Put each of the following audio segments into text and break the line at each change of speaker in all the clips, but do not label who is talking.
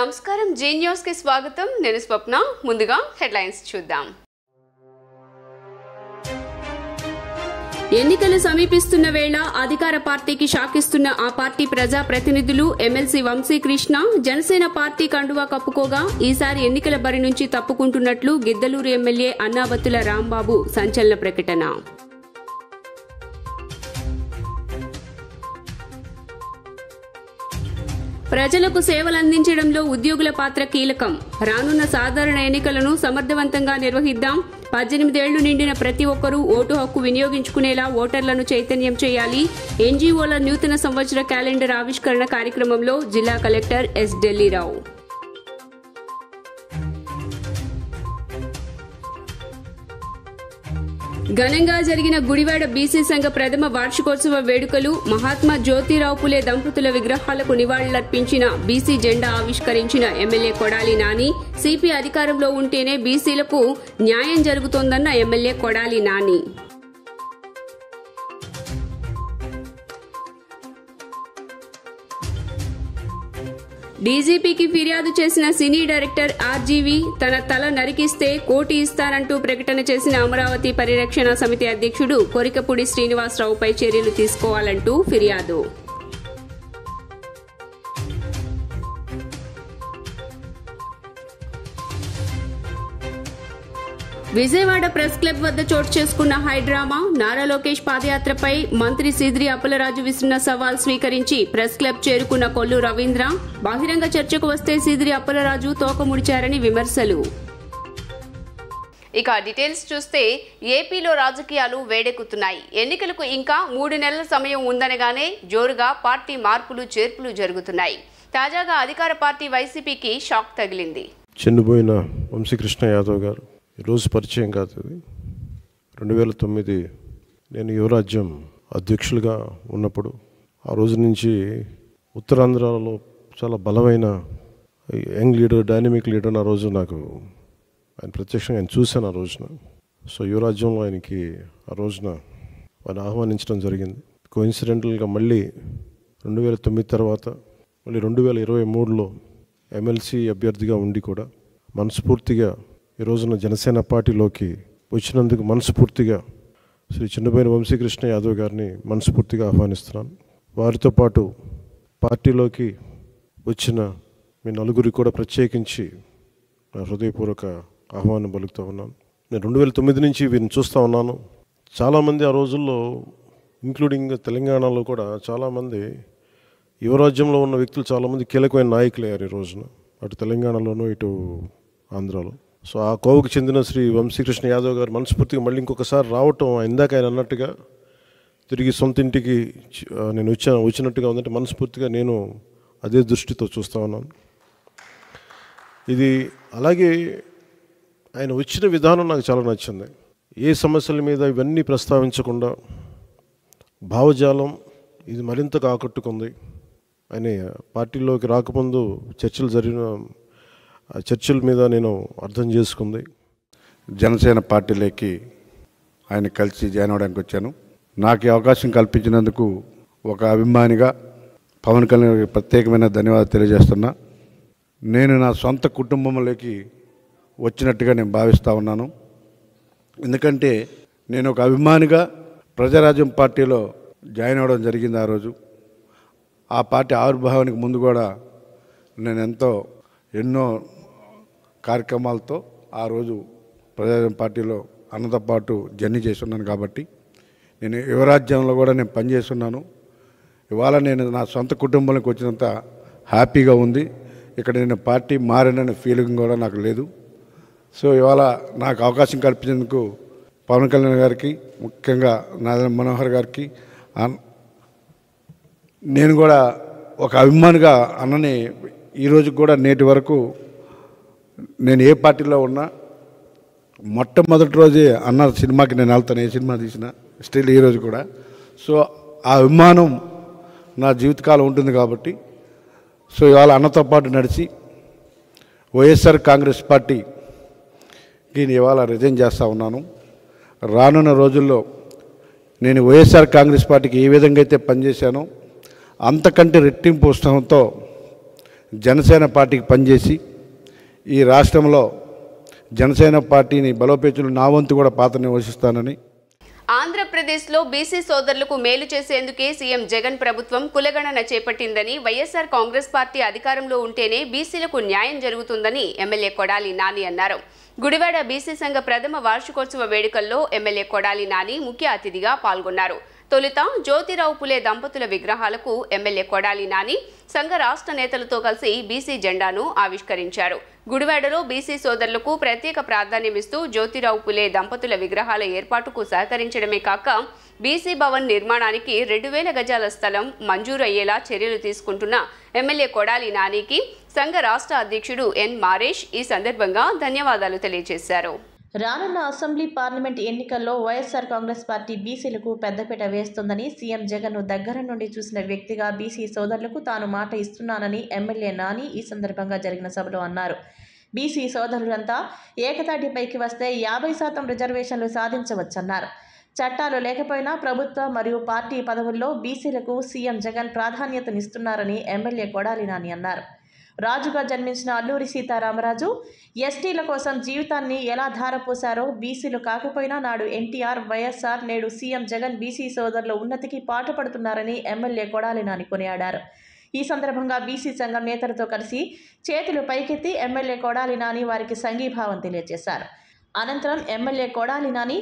నమస్కారం G news కి స్వాగతం నేను స్వప్న ముందుగా హెడ్లైన్స్ చూద్దాం ఎన్నికలు సమీపిస్తున్న వేళ అధికార పార్టీకి షాకిస్తున్న ఆ పార్టీ ప్రజా ప్రతినిధులు ఎమ్మెల్సీ వంశీకృష్ణ జనసేన పార్టీ కండువా కప్పుకోగా ఈసారి ఎన్నికల బరి నుంచి తప్పుకుంటున్నట్లు గిద్దలూరు ఎమ్మెల్యే అన్నాబత్తుల రాంబాబు సంచలన ప్రకటన ప్రజలకు సేవలందించడంలో ఉద్యోగుల పాత్ర కీలకం రానున్న సాధారణ ఎన్నికలను సమర్థవంతంగా నిర్వహిద్దాం 18 ఏళ్లు నిండిన ప్రతి ఒక్కరూ ఓటు హక్కు వినియోగించుకునేలా ఓటర్లను చైతన్యం చేయాలి ఎన్జీఓల నూతన సంవత్సర క్యాలెండర్ ఆవిష్కరణ కార్యక్రమంలో జిల్లా కలెక్టర్ ఎస్ ఢిల్లీరావు ఘనంగా జరిగిన గుడివాడ బీసీ సంఘ ప్రథమ వార్షికోత్సవ వేడుకలు మహాత్మా జ్యోతిరావు పులే దంపతుల విగ్రహాలకు నివాళులర్పించిన బీసీ జెండా ఆవిష్కరించిన ఎమ్మెల్యే కొడాలి నాని సిపి అధికారంలో ఉంటేనే బీసీలకు న్యాయం జరుగుతోందన్న ఎమ్మెల్యే కొడాలి నాని డీజీపీకి ఫిర్యాదు చేసిన సినీ డైరెక్టర్ ఆర్జీవీ తన తల నరికిస్తే కోటి ఇస్తానంటూ ప్రకటన చేసిన అమరావతి పరిరక్షణ సమితి అధ్యక్షుడు కొరికపూడి శ్రీనివాసరావుపై చర్యలు తీసుకోవాలంటూ ఫిర్యాదు విజయవాడ ప్రెస్ క్లబ్ వద్ద చోటు చేసుకున్న హైడ్రామా నారా లోకేష్ పాదయాత్రపై మంత్రి సీదిరి అప్పలరాజు విసిరిన సవాల్ స్వీకరించి ప్రెస్ క్లబ్ చేరుకున్న కొల్లు రవీంద్ర బహిరంగ చర్చకు వస్తే సీదిరి అప్పలరాజు తోక ముడిచారని విమర్శలు ఇక డీటెయిల్స్ చూస్తే ఏపీలో రాజకీయాలు వేడెక్కుతున్నాయి ఎన్నికలకు ఇంకా 3 నెలల సమయం ఉందనగానే జోరుగా పార్టీ మార్పులు చేర్పులు జరుగుతున్నాయి తాజాగా అధికార పార్టీ వైసీపీకి షాక్ తగిలింది
చెన్నుబోయిన వంశీకృష్ణ యాదవ్ గారు ఈరోజు పరిచయం కాదు 2009 నేను యువరాజ్యం అధ్యక్షులుగా ఉన్నప్పుడు ఆ రోజు నుంచి ఉత్తరాంధ్రలో చాలా బలమైన యంగ్ లీడర్ డైనమిక్ లీడర్ ఆ రోజు నాకు ఆయన ప్రత్యక్షంగా ఆయన చూశాను ఆ రోజున సో యువరాజ్యంలో ఆయనకి ఆ రోజున ఆయన ఆహ్వానించడం జరిగింది కోఇన్సిడెంటల్గా మళ్ళీ 2009 తర్వాత మళ్ళీ 2023లో ఎమ్మెల్సీ అభ్యర్థిగా ఉండి కూడా మనస్ఫూర్తిగా ఈ రోజున జనసేన పార్టీలోకి వచ్చినందుకు మనస్ఫూర్తిగా శ్రీ చిన్నబోయిన వంశీకృష్ణ యాదవ్ గారిని మనస్ఫూర్తిగా ఆహ్వానిస్తున్నాను వారితో పాటు పార్టీలోకి వచ్చిన మీ నలుగురికి కూడా ప్రత్యేకించి నా హృదయపూర్వక ఆహ్వానం పలుకుతూ ఉన్నాను నేను 2009 నుంచి వీరిని చూస్తూ ఉన్నాను చాలామంది ఆ రోజుల్లో ఇంక్లూడింగ్ తెలంగాణలో కూడా చాలామంది యువరాజ్యంలో ఉన్న వ్యక్తులు చాలామంది కీలకమైన నాయకులు అయ్యారు ఈ రోజున అటు తెలంగాణలోనూ ఇటు ఆంధ్రాలో సో ఆ కోవకు చెందిన శ్రీ వంశీకృష్ణ యాదవ్ గారు మనస్ఫూర్తిగా మళ్ళీ ఇంకొకసారి రావటం ఇందాక ఆయన అన్నట్టుగా తిరిగి సొంత ఇంటికి నేను వచ్చినట్టుగా ఉందంటే మనస్ఫూర్తిగా నేను అదే దృష్టితో చూస్తూ ఉన్నాను ఇది అలాగే ఆయన వచ్చిన విధానం నాకు చాలా నచ్చింది ఏ సమస్యల మీద ఇవన్నీ ప్రస్తావించకుండా భావజాలం ఇది మరింతగా ఆకట్టుకుంది ఆయన పార్టీలోకి రాకముందు చర్చల మీద నేను అర్థం చేసుకుంది
జనసేన పార్టీలోకి ఆయన కలిసి జాయిన్ అవ్వడానికి వచ్చాను నాకు ఈ అవకాశం కల్పించినందుకు ఒక అభిమానిగా పవన్ కళ్యాణ్ ప్రత్యేకమైన ధన్యవాదాలు తెలియజేస్తున్నా నేను నా సొంత కుటుంబంలోకి వచ్చినట్టుగా నేను భావిస్తూ ఉన్నాను ఎందుకంటే నేను ఒక అభిమానిగా ప్రజారాజ్యం పార్టీలో జాయిన్ అవ్వడం జరిగింది ఆ రోజు ఆ పార్టీ ఆవిర్భావానికి ముందు కూడా నేను ఎన్నో కార్యక్రమాలతో ఆ రోజు ప్రజారాజ్యం పార్టీలో అన్నతో పాటు జర్నీ చేస్తున్నాను కాబట్టి నేను యువరాజ్యంలో కూడా నేను పనిచేస్తున్నాను ఇవాళ నేను నా సొంత కుటుంబంలోకి వచ్చినంత హ్యాపీగా ఉంది ఇక్కడ నేను పార్టీ మారిననే ఫీలింగ్ కూడా నాకు లేదు సో ఇవాళ నాకు అవకాశం కల్పించేందుకు పవన్ కళ్యాణ్ గారికి ముఖ్యంగా నారాయణ మనోహర్ గారికి నేను కూడా ఒక అభిమానిగా అన్నని ఈరోజు కూడా నేటి వరకు నేను ఏ పార్టీలో ఉన్నా మొట్టమొదటి రోజే అన్న సినిమాకి నేను వెళ్తాను ఏ సినిమా తీసినా స్టిల్ ఈరోజు కూడా సో ఆ అభిమానం నా జీవితకాలం ఉంటుంది కాబట్టి సో ఇవాళ అన్నతో పాటు నడిచి వైఎస్ఆర్ కాంగ్రెస్ పార్టీకి ఇవాళ రిజైన్ చేస్తూ ఉన్నాను రానున్న రోజుల్లో నేను వైఎస్ఆర్ కాంగ్రెస్ పార్టీకి ఏ విధంగా అయితే పనిచేశానో అంతకంటే రెట్టింపు ఉత్సాహంతో జనసేన పార్టీకి పనిచేసి ఈ రాష్ట్రంలో జనసేన పార్టీని బలోపేతులు నా వంతు కూడా పాత్ర నిర్వహిస్తానని.
ఆంధ్రప్రదేశ్లో బీసీ సోదరులకు మేలు చేసేందుకే సీఎం జగన్ ప్రభుత్వం కులగణన చేపట్టిందని, వైఎస్ఆర్ కాంగ్రెస్ పార్టీ అధికారంలో ఉంటేనే బీసీలకు న్యాయం జరుగుతుందని ఎమ్మెల్యే కొడాలి నాని అన్నారు. గుడివాడ బీసీ సంఘ ప్రథమ వార్షికోత్సవ వేడుకల్లో ఎమ్మెల్యే కొడాలి నాని ముఖ్య అతిథిగా పాల్గొన్నారు. తొలుత జ్యోతిరావు పులే దంపతుల విగ్రహాలకు ఎమ్మెల్యే కొడాలి నాని సంఘ రాష్ట్ర నేతలతో కలిసి బీసీ జెండాను ఆవిష్కరించారు. గుడివాడలో బీసీ సోదరులకు ప్రత్యేక ప్రాధాన్యమిస్తూ జ్యోతిరావు పులే దంపతుల విగ్రహాల ఏర్పాటుకు సహకరించడమే కాక బీసీ భవన్ నిర్మాణానికి 2000 గజాల స్థలం మంజూరు అయ్యేలా చర్యలు తీసుకుంటున్న ఎమ్మెల్యే కొడాలి నానికి సంఘ రాష్ట్ర అధ్యక్షుడు ఎన్ మారేష్ ఈ సందర్భంగా ధన్యవాదాలు తెలియజేశారు.
రానున్న అసెంబ్లీ పార్లమెంట్ ఎన్నికల్లో వైఎస్ఆర్ కాంగ్రెస్ పార్టీ బీసీలకు పెద్దపీట వేస్తుందని సీఎం జగన్ను దగ్గర నుండి చూసిన వ్యక్తిగా బీసీ సోదరులకు తాను మాట ఇస్తున్నానని ఎమ్మెల్యే నాని ఈ సందర్భంగా జరిగిన సభలో అన్నారు. బీసీ సోదరులంతా ఏకతాటిపైకి వస్తే 50% రిజర్వేషన్లు సాధించవచ్చన్నారు. చట్టాలు లేకపోయినా ప్రభుత్వ మరియు పార్టీ పదవుల్లో బీసీలకు సీఎం జగన్ ప్రాధాన్యతనిస్తున్నారని ఎమ్మెల్యే కొడాలి నాని అన్నారు. రాజుగా జన్మించిన అల్లూరి సీతారామరాజు ఎస్టీల కోసం జీవితాన్ని ఎలా ధారపోశారో బీసీలు కాకపోయినా నాడు ఎన్టీఆర్, వైఎస్ఆర్, నేడు సీఎం జగన్ బీసీ సోదరుల ఉన్నతికి పాటుపడుతున్నారని ఎమ్మెల్యే కొడాలి నాని కొనియాడారు. ఈ సందర్భంగా బీసీ సంఘం నేతలతో కలిసి చేతులు పైకెత్తి ఎమ్మెల్యే కొడాలి నాని వారికి సంఘీభావం తెలియజేశారు. అనంతరం ఎమ్మెల్యే కొడాలి నాని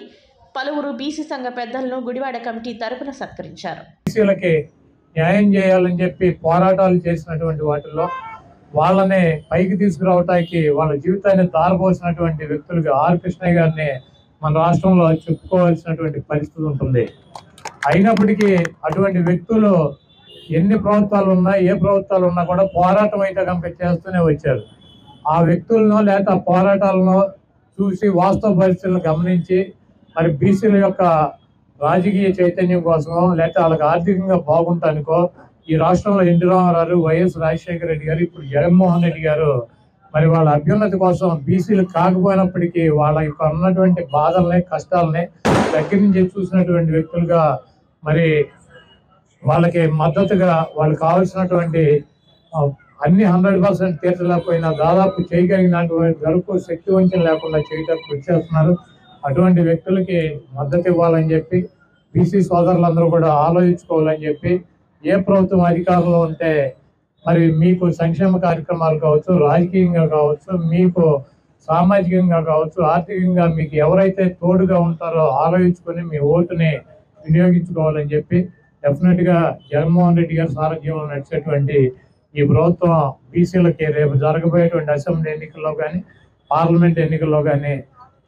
పలువురు బీసీ సంఘ పెద్దలను గుడివాడ కమిటీ తరపున సత్కరించారు.
బీసీలకి న్యాయం చేయాలని చెప్పి పోరాటాలు చేసినటువంటి వాటిల్లో వాళ్ళని పైకి తీసుకురావటానికి వాళ్ళ జీవితాన్ని దారపోసినటువంటి వ్యక్తులుగా ఆర్ కృష్ణయ్య గారిని మన రాష్ట్రంలో చెప్పుకోవాల్సినటువంటి పరిస్థితి ఉంటుంది. అయినప్పటికీ అటువంటి వ్యక్తులు ఎన్ని ప్రభుత్వాలు ఉన్నా ఏ ప్రభుత్వాలు ఉన్నా కూడా పోరాటం అయితే కనుక చేస్తూనే వచ్చారు. ఆ వ్యక్తులను లేదా పోరాటాలను చూసి వాస్తవ పరిస్థితులను గమనించి మరి బీసీల యొక్క రాజకీయ చైతన్యం కోసమో లేకపోతే వాళ్ళకి ఆర్థికంగా బాగుంటానికో ఈ రాష్ట్రంలో ఎన్టీ రామారావు, వైఎస్ రాజశేఖర రెడ్డి గారు, ఇప్పుడు జగన్మోహన్ రెడ్డి గారు మరి వాళ్ళ అభ్యున్నతి కోసం బీసీలు కాకపోయినప్పటికీ వాళ్ళ యొక్క ఉన్నటువంటి బాధల్ని కష్టాలని దగ్గర నుంచి చూసినటువంటి వ్యక్తులుగా మరి వాళ్ళకి మద్దతుగా వాళ్ళు కావాల్సినటువంటి అన్ని 100% తీర్చలేకపోయినా దాదాపు చేయగలిగినటువంటి వరకు శక్తి వంచన లేకుండా చేయడానికి వచ్చేస్తున్నారు. అటువంటి వ్యక్తులకి మద్దతు ఇవ్వాలని చెప్పి బీసీ సోదరులందరూ కూడా ఆలోచించుకోవాలని చెప్పి ఏ ప్రభుత్వం అధికారంలో ఉంటే మరి మీకు సంక్షేమ కార్యక్రమాలు కావచ్చు, రాజకీయంగా కావచ్చు, మీకు సామాజికంగా కావచ్చు, ఆర్థికంగా మీకు ఎవరైతే తోడుగా ఉంటారో ఆలోచించుకొని మీ ఓటుని వినియోగించుకోవాలని చెప్పి డెఫినెట్గా జగన్మోహన్ రెడ్డి గారి సారథ్యంలో నడిచేటువంటి ఈ ప్రభుత్వం బీసీలకి రేపు జరగబోయేటువంటి అసెంబ్లీ ఎన్నికల్లో కానీ పార్లమెంట్ ఎన్నికల్లో కానీ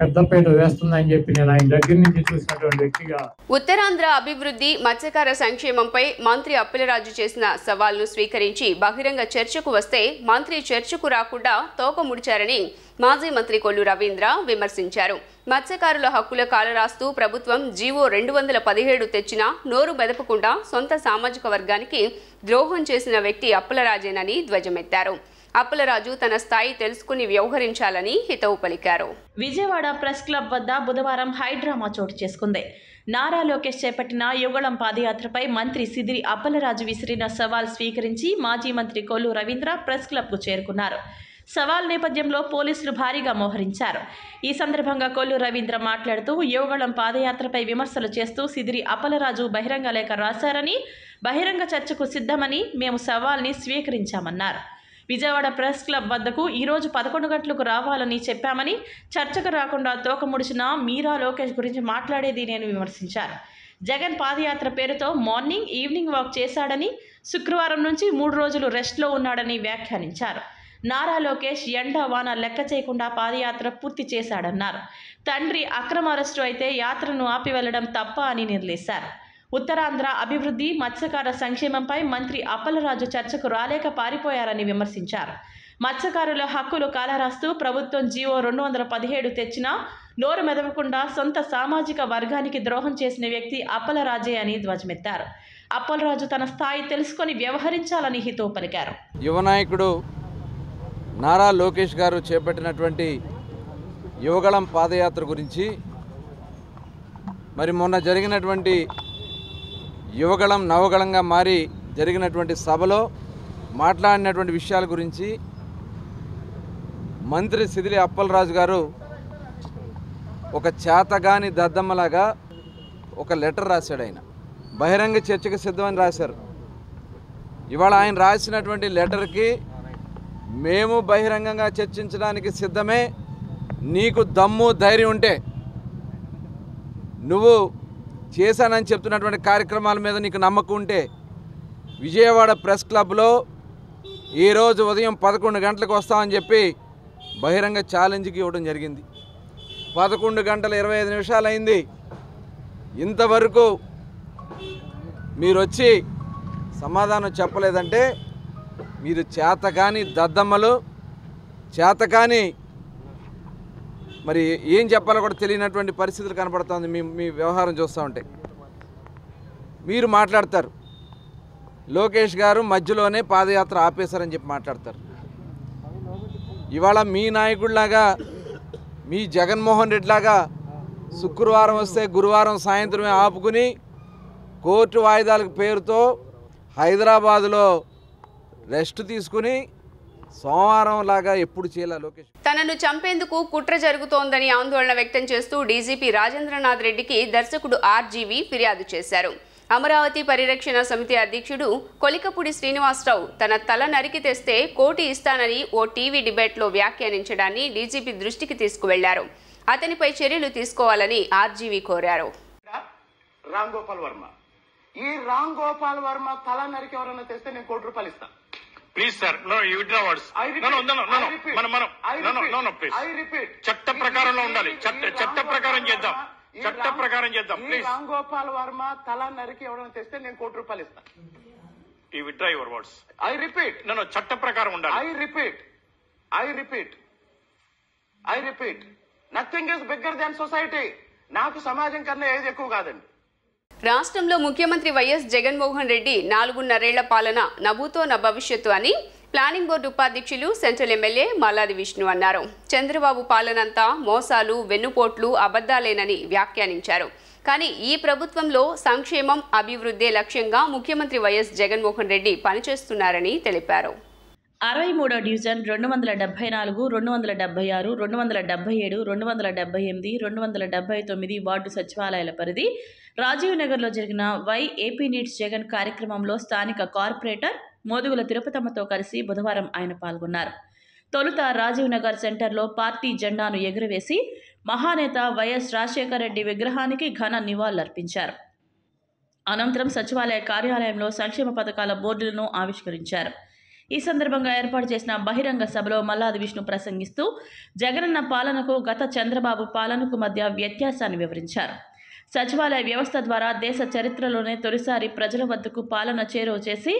పెద్దపేట వేస్తుందని చెప్పి నేను ఆయన దగ్గర నుంచి చూసినటువంటి వ్యక్తిగా.
ఉత్తరాంధ్ర అభివృద్ధి, మత్స్యకార సంక్షేమంపై మంత్రి అప్పలరాజు చేసిన సవాల్ను స్వీకరించి బహిరంగ చర్చకు వస్తే మంత్రి చర్చకు రాకుండా తోక ముడిచారని మాజీ మంత్రి కొల్లు రవీంద్ర విమర్శించారు. మత్స్యకారుల హక్కుల కాలరాస్తూ ప్రభుత్వం జీవో 217 తెచ్చినా నోరు మెదపకుండా సొంత సామాజిక వర్గానికి ద్రోహం చేసిన వ్యక్తి అప్పలరాజేనని ధ్వజమెత్తారు. అప్పలరాజు తన స్థాయి తెలుసుకుని వ్యవహరించాలని హితవు పలికారు.
విజయవాడ ప్రెస్ క్లబ్ వద్ద బుధవారం హైడ్రామా చోటు చేసుకుంది. నారా లోకేష్ చేపట్టిన యుగళం పాదయాత్రపై మంత్రి సిదిరి అప్పలరాజు విసిరిన సవాల్ స్వీకరించి మాజీ మంత్రి కొల్లు రవీంద్ర ప్రెస్ క్లబ్కు చేరుకున్నారు. సవాల్ నేపథ్యంలో పోలీసులు భారీగా మోహరించారు. ఈ సందర్భంగా కొల్లు రవీంద్ర మాట్లాడుతూ యువగళం పాదయాత్రపై విమర్శలు చేస్తూ సిదిరి అప్పలరాజు బహిరంగ లేఖ రాశారని, బహిరంగ చర్చకు సిద్ధమని మేము సవాల్ని స్వీకరించామన్నారు. విజయవాడ ప్రెస్ క్లబ్ వద్దకు ఈరోజు 11 గంటలకు రావాలని చెప్పామని, చర్చకు రాకుండా తోక ముడిచిన మీరా లోకేష్ గురించి మాట్లాడేది నేను విమర్శించారు. జగన్ పాదయాత్ర పేరుతో మార్నింగ్, ఈవినింగ్ వాక్ చేశాడని, శుక్రవారం నుంచి 3 రోజులు రెస్ట్లో ఉన్నాడని వ్యాఖ్యానించారు. నారా లోకేష్ ఎండ వాన లెక్క చేయకుండా పాదయాత్ర పూర్తి చేశాడన్నారు. తండ్రి అక్రమ అరెస్టు అయితే యాత్రను ఆపి వెళ్లడం తప్ప అని నిలదీశారు. ఉత్తరాంధ్ర అభివృద్ధి, మత్స్యకార సంక్షేమంపై మంత్రి అప్పలరాజు చర్చకు రాలేక పారిపోయారని విమర్శించారు. మత్స్యకారుల హక్కులు కాలరాస్తూ ప్రభుత్వం జీవో 217 తెచ్చినా నోరు మెదపకుండా సొంత సామాజిక వర్గానికి ద్రోహం చేసిన వ్యక్తి అప్పలరాజే అని ధ్వజమెత్తారు. అప్పలరాజు తన స్థాయి తెలుసుకొని వ్యవహరించాలని హితవు పలికారు.
యువనాయకుడు నారా లోకేష్ గారు చేపట్టినటువంటి యువగళం పాదయాత్ర గురించి మరి మొన్న జరిగినటువంటి యువగళం నవగళంగా మారి జరిగినటువంటి సభలో మాట్లాడినటువంటి విషయాల గురించి మంత్రి సిదిరి అప్పలరాజు గారు ఒక చేతగాని దద్దమ్మలాగా ఒక లెటర్ రాశాడు. ఆయన బహిరంగ చర్చకు సిద్ధమని రాశారు. ఇవాళ ఆయన రాసినటువంటి లెటర్కి మేము బహిరంగంగా చర్చించడానికి సిద్ధమే, నీకు దమ్ము ధైర్యం ఉంటే నువ్వు చేశానని చెప్తున్నటువంటి కార్యక్రమాల మీద నీకు నమ్మకం ఉంటే విజయవాడ ప్రెస్ క్లబ్లో ఈరోజు ఉదయం 11 గంటలకు వస్తామని చెప్పి బహిరంగ ఛాలెంజ్కి ఇవ్వడం జరిగింది. 11 గంటల 25 నిమిషాలు అయింది. ఇంతవరకు మీరు వచ్చి సమాధానం చెప్పలేదంటే మీరు చేతకాని దద్దమ్మలు, చేతకాని మరి ఏం చెప్పాలో కూడా తెలియనటువంటి పరిస్థితులు కనపడుతుంది. మీ వ్యవహారం చూస్తూ ఉంటే మీరు మాట్లాడతారు, లోకేష్ గారు మధ్యలోనే పాదయాత్ర ఆపేశారని చెప్పి మాట్లాడతారు. ఇవాళ మీ నాయకుడిలాగా, మీ జగన్మోహన్ రెడ్డి లాగా శుక్రవారం వస్తే గురువారం సాయంత్రమే ఆపుకుని కోర్టు వాయిదాల పేరుతో హైదరాబాదులో రెస్ట్ తీసుకుని సోమవారం లాగా ఎప్పుడు చేయాల లోకేష్?
తనను చంపేందుకు కుట్ర జరుగుతోందని ఆందోళన వ్యక్తం చేస్తూ డీజీపీ రాజేంద్రనాథ్ రెడ్డికి దర్శకుడు ఆర్జీవి ఫిర్యాదు చేశారు. అమరావతి పరిరక్షణ సమితి అధ్యక్షుడు కొలికపూడి శ్రీనివాసరావు తన తల నరికి తెస్తే కోటి ఇస్తానని ఓ టీవీ డిబేట్లో వ్యాఖ్యానించడాన్ని డీజీపీ దృష్టికి తీసుకువెళ్లారు. అతనిపై చర్యలు తీసుకోవాలని ఆర్జీవి కోరారు.
రామ్ గోపాల్ వర్మ, ఈ రామ్ గోపాల్ వర్మ తల నరికి ఎవరైనా తెస్తే నేను ₹1 ఇస్తాను.
Please sir, no you withdraw words. I repeat, చట్ట ప్రకారంలో ఉండాలి. చట్ట ప్రకారం చేద్దాం. చట్ట ప్రకారం చేద్దాం. ప్లీజ్.
రామ్ గోపాల్ వర్మ తల నరికి ఎవరైనా తెస్తే నేను ₹1 ఇస్తాను.
You withdraw your words.
I repeat,
no చట్ట ప్రకారం ఉండాలి.
I repeat, nothing is bigger than society. నాకు సమాజం కన్నా ఏది ఎక్కువ కాదండి.
రాష్ట్రంలో ముఖ్యమంత్రి వైఎస్ జగన్మోహన్ రెడ్డి 4.5 పాలన నభూతో నా భవిష్యత్తు అని ప్లానింగ్ బోర్డు ఉపాధ్యక్షులు సెంట్రల్ ఎమ్మెల్యే మల్లాది విష్ణు అన్నారు. చంద్రబాబు పాలనంతా మోసాలు, వెన్నుపోట్లు, అబద్దాలేనని వ్యాఖ్యానించారు. కానీ ఈ ప్రభుత్వంలో సంక్షేమం, అభివృద్ధి లక్ష్యంగా ముఖ్యమంత్రి వైఎస్ జగన్మోహన్ రెడ్డి పనిచేస్తున్నారని తెలిపారు.
63వ డివిజన్ 274, 276, 277, 278, 279 వార్డు సచివాలయాల పరిధి రాజీవ్ నగర్లో జరిగిన ఏపీ నీడ్స్ జగన్ కార్యక్రమంలో స్థానిక కార్పొరేటర్ మోదుగుల తిరుపతమ్మతో కలిసి బుధవారం ఆయన పాల్గొన్నారు. తొలుత రాజీవ్ నగర్ సెంటర్లో పార్టీ జెండాను ఎగురవేసి మహానేత వైఎస్ రాజశేఖర రెడ్డి విగ్రహానికి ఘన నివాళులర్పించారు. అనంతరం సచివాలయ కార్యాలయంలో సంక్షేమ పథకాల బోర్డులను ఆవిష్కరించారు. ఈ సందర్భంగా ఏర్పాటు చేసిన బహిరంగ సభలో మల్లాది విష్ణు ప్రసంగిస్తూ జగనన్న పాలనకు గత చంద్రబాబు పాలనకు మధ్య వ్యత్యాసాన్ని వివరించారు. సచివాలయ వ్యవస్థ ద్వారా దేశ చరిత్రలోనే తొలిసారి ప్రజల వద్దకు పాలన చేరువ చేసి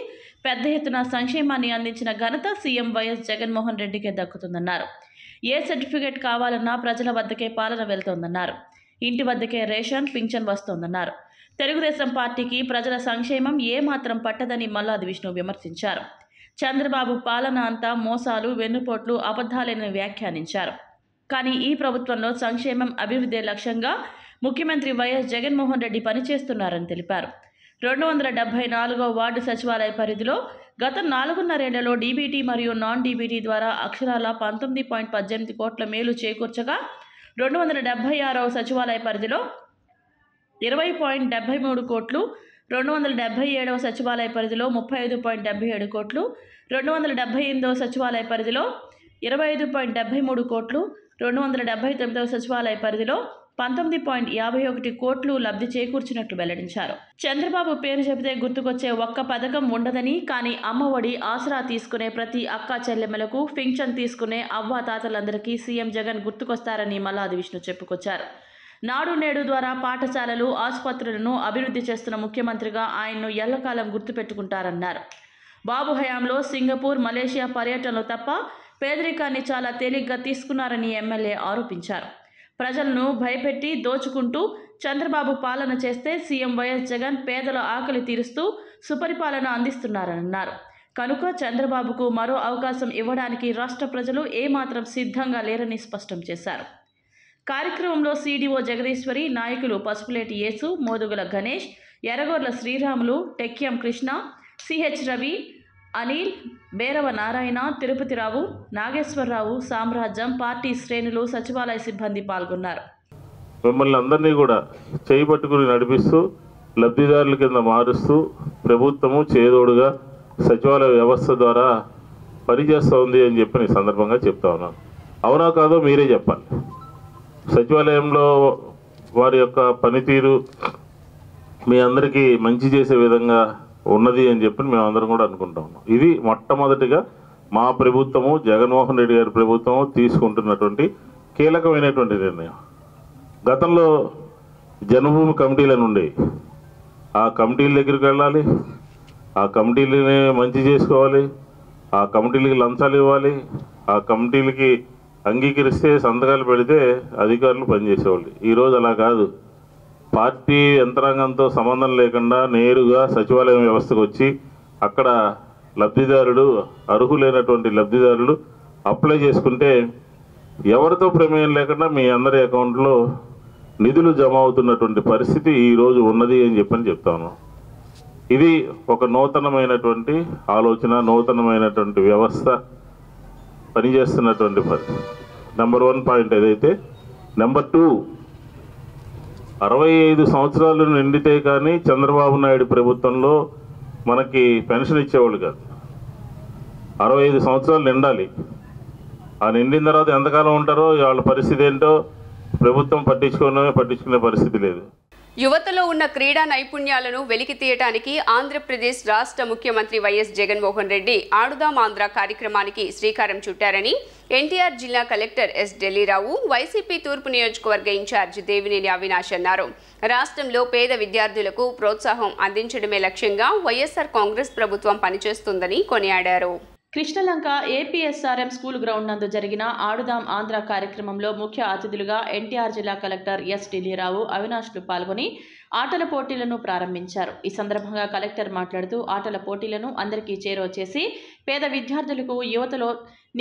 పెద్ద ఎత్తున సంక్షేమాన్ని అందించిన ఘనత సీఎం వైఎస్ జగన్మోహన్ రెడ్డికే దక్కుతుందన్నారు. ఏ సర్టిఫికేట్ కావాలన్నా ప్రజల వద్దకే పాలన వెళ్తోందన్నారు. ఇంటి వద్దకే రేషన్, పింఛన్ వస్తోందన్నారు. తెలుగుదేశం పార్టీకి ప్రజల సంక్షేమం ఏమాత్రం పట్టదని మల్లాది విష్ణు విమర్శించారు. చంద్రబాబు పాలన అంతా మోసాలు, వెన్నుపోట్లు, అబద్ధాలేనని వ్యాఖ్యానించారు. కానీ ఈ ప్రభుత్వంలో సంక్షేమం, అభివృద్ధి లక్ష్యంగా ముఖ్యమంత్రి వైఎస్ జగన్మోహన్ రెడ్డి పనిచేస్తున్నారని తెలిపారు. 274వ వార్డు సచివాలయ పరిధిలో గత 4.5 ఏళ్లలో డీబీటీ మరియు నాన్ డీబీటీ ద్వారా అక్షరాల 19.18 కోట్ల మేలు చేకూర్చగా 276వ సచివాలయ పరిధిలో 20.73 కోట్లు, 277వ సచివాలయ పరిధిలో 35.77 కోట్లు, 278వ సచివాలయ పరిధిలో 25.73 కోట్లు, 279వ సచివాలయ పరిధిలో 19.51 కోట్లు లబ్ధి చేకూర్చినట్లు వెల్లడించారు. చంద్రబాబు పేరు చెబితే గుర్తుకొచ్చే ఒక్క పథకం ఉండదని, కానీ అమ్మఒడి, ఆసరా తీసుకునే ప్రతి అక్కా చెల్లెమ్మలకు, పింఛన్ తీసుకునే అవ్వాతాతలందరికీ సీఎం జగన్ గుర్తుకొస్తారని మల్లాది విష్ణు చెప్పుకొచ్చారు. నాడు నేడు ద్వారా పాఠశాలలు, ఆసుపత్రులను అభివృద్ధి చేస్తున్న ముఖ్యమంత్రిగా ఆయన్ను ఎల్లకాలం గుర్తుపెట్టుకుంటారన్నారు. బాబు హయాంలో సింగపూర్, మలేషియా పర్యటనలు తప్ప పేదరికాన్ని చాలా తేలిగ్గా తీసుకున్నారని ఎమ్మెల్యే ఆరోపించారు. ప్రజలను భయపెట్టి దోచుకుంటూ చంద్రబాబు పాలన చేస్తే సీఎం వైఎస్ జగన్ పేదల ఆకలి తీరుస్తూ సుపరిపాలన అందిస్తున్నారన్నారు. కనుక చంద్రబాబుకు మరో అవకాశం ఇవ్వడానికి రాష్ట్ర ప్రజలు ఏమాత్రం సిద్ధంగా లేరని స్పష్టం చేశారు. కార్యక్రమంలో సీడీఓ జగదీశ్వరి, నాయకులు పసుపులేటి యేసు, మోదుగుల గణేష్, ఎర్రగొర్ల శ్రీరాములు, టెక్యం కృష్ణ, సిహెచ్ రవి, అనిల్, బేరవ నారాయణ, తిరుపతిరావు, నాగేశ్వరరావు, సామ్రాజ్యం, పార్టీ శ్రేణులు, సచివాలయ సిబ్బంది పాల్గొన్నారు.
మిమ్మల్ని అందరినీ కూడా చేయబట్టుకుని నడిపిస్తూ లబ్ధిదారుల కింద మారుస్తూ ప్రభుత్వము చేదోడుగా సచివాలయ వ్యవస్థ ద్వారా పనిచేస్తోంది అని చెప్పి ఈ సందర్భంగా చెప్తా ఉన్నాను. అవునా కాదో మీరే చెప్పాలి. సచివాలయంలో వారి యొక్క పనితీరు మీ అందరికీ మంచి చేసే విధంగా ఉన్నది అని చెప్పి మేమందరం కూడా అనుకుంటా ఉన్నాం. ఇది మొట్టమొదటిగా మా ప్రభుత్వము, జగన్మోహన్ రెడ్డి గారి ప్రభుత్వము తీసుకుంటున్నటువంటి కీలకమైనటువంటి నిర్ణయం. గతంలో జన్మభూమి కమిటీలను ఉండే, ఆ కమిటీల దగ్గరికి వెళ్ళాలి, ఆ కమిటీలని మంచి చేసుకోవాలి, ఆ కమిటీలకి లంచాలు ఇవ్వాలి, ఆ కమిటీలకి అంగీకరిస్తే సంతకాలు పెడితే అధికారులు పనిచేసేవాళ్ళు. ఈరోజు అలా కాదు. పార్టీ యంత్రాంగంతో సంబంధం లేకుండా నేరుగా సచివాలయం వ్యవస్థకు వచ్చి అక్కడ లబ్ధిదారుడు, అర్హులైనటువంటి లబ్ధిదారులు అప్లై చేసుకుంటే ఎవరితో ప్రమేయం లేకుండా మీ అందరి అకౌంట్లో నిధులు జమ అవుతున్నటువంటి పరిస్థితి ఈరోజు ఉన్నది అని చెప్పని చెప్తాను. ఇది ఒక నూతనమైనటువంటి ఆలోచన, నూతనమైనటువంటి వ్యవస్థ పనిచేస్తున్నటువంటి పరిస్థితి. నెంబర్ 1 పాయింట్ ఏదైతే. నెంబర్ 2, 65 సంవత్సరాలు నిండితే కానీ చంద్రబాబు నాయుడు ప్రభుత్వంలో మనకి పెన్షన్ ఇచ్చేవాళ్ళు కాదు. 65 సంవత్సరాలు నిండాలి. ఆ నిండిన తర్వాత ఎంతకాలం ఉంటారో వాళ్ళ పరిస్థితి ఏంటో ప్రభుత్వం పట్టించుకునే పరిస్థితి లేదు.
యువతలో ఉన్న క్రీడా నైపుణ్యాలను వెలికి తీయడానికి ఆంధ్రప్రదేశ్ రాష్ట్ర ముఖ్యమంత్రి వైఎస్ జగన్మోహన్ రెడ్డి ఆడుదాం ఆంధ్ర కార్యక్రమానికి శ్రీకారం చుట్టారని ఎన్టీఆర్ జిల్లా కలెక్టర్ ఎస్ ఢిల్లీరావు, వైసీపీ తూర్పు నియోజకవర్గ ఇన్ఛార్జ్ దేవినేని అవినాష్ అన్నారు. రాష్ట్రంలో పేద విద్యార్థులకు ప్రోత్సాహం అందించడమే లక్ష్యంగా వైఎస్ఆర్ కాంగ్రెస్ ప్రభుత్వం పనిచేస్తుందని కొనియాడారు.
కృష్ణలంక ఏపీఎస్ఆర్ఎం స్కూల్ గ్రౌండ్ నందు జరిగిన ఆడుదాం ఆంధ్ర కార్యక్రమంలో ముఖ్య అతిథులుగా ఎన్టీఆర్ జిల్లా కలెక్టర్ ఎస్ ఢిల్లీరావు, అవినాష్లు పాల్గొని ఆటల పోటీలను ప్రారంభించారు. ఈ సందర్భంగా కలెక్టర్ మాట్లాడుతూ ఆటల పోటీలను అందరికీ చేరువ చేసి పేద విద్యార్థులకు, యువతలో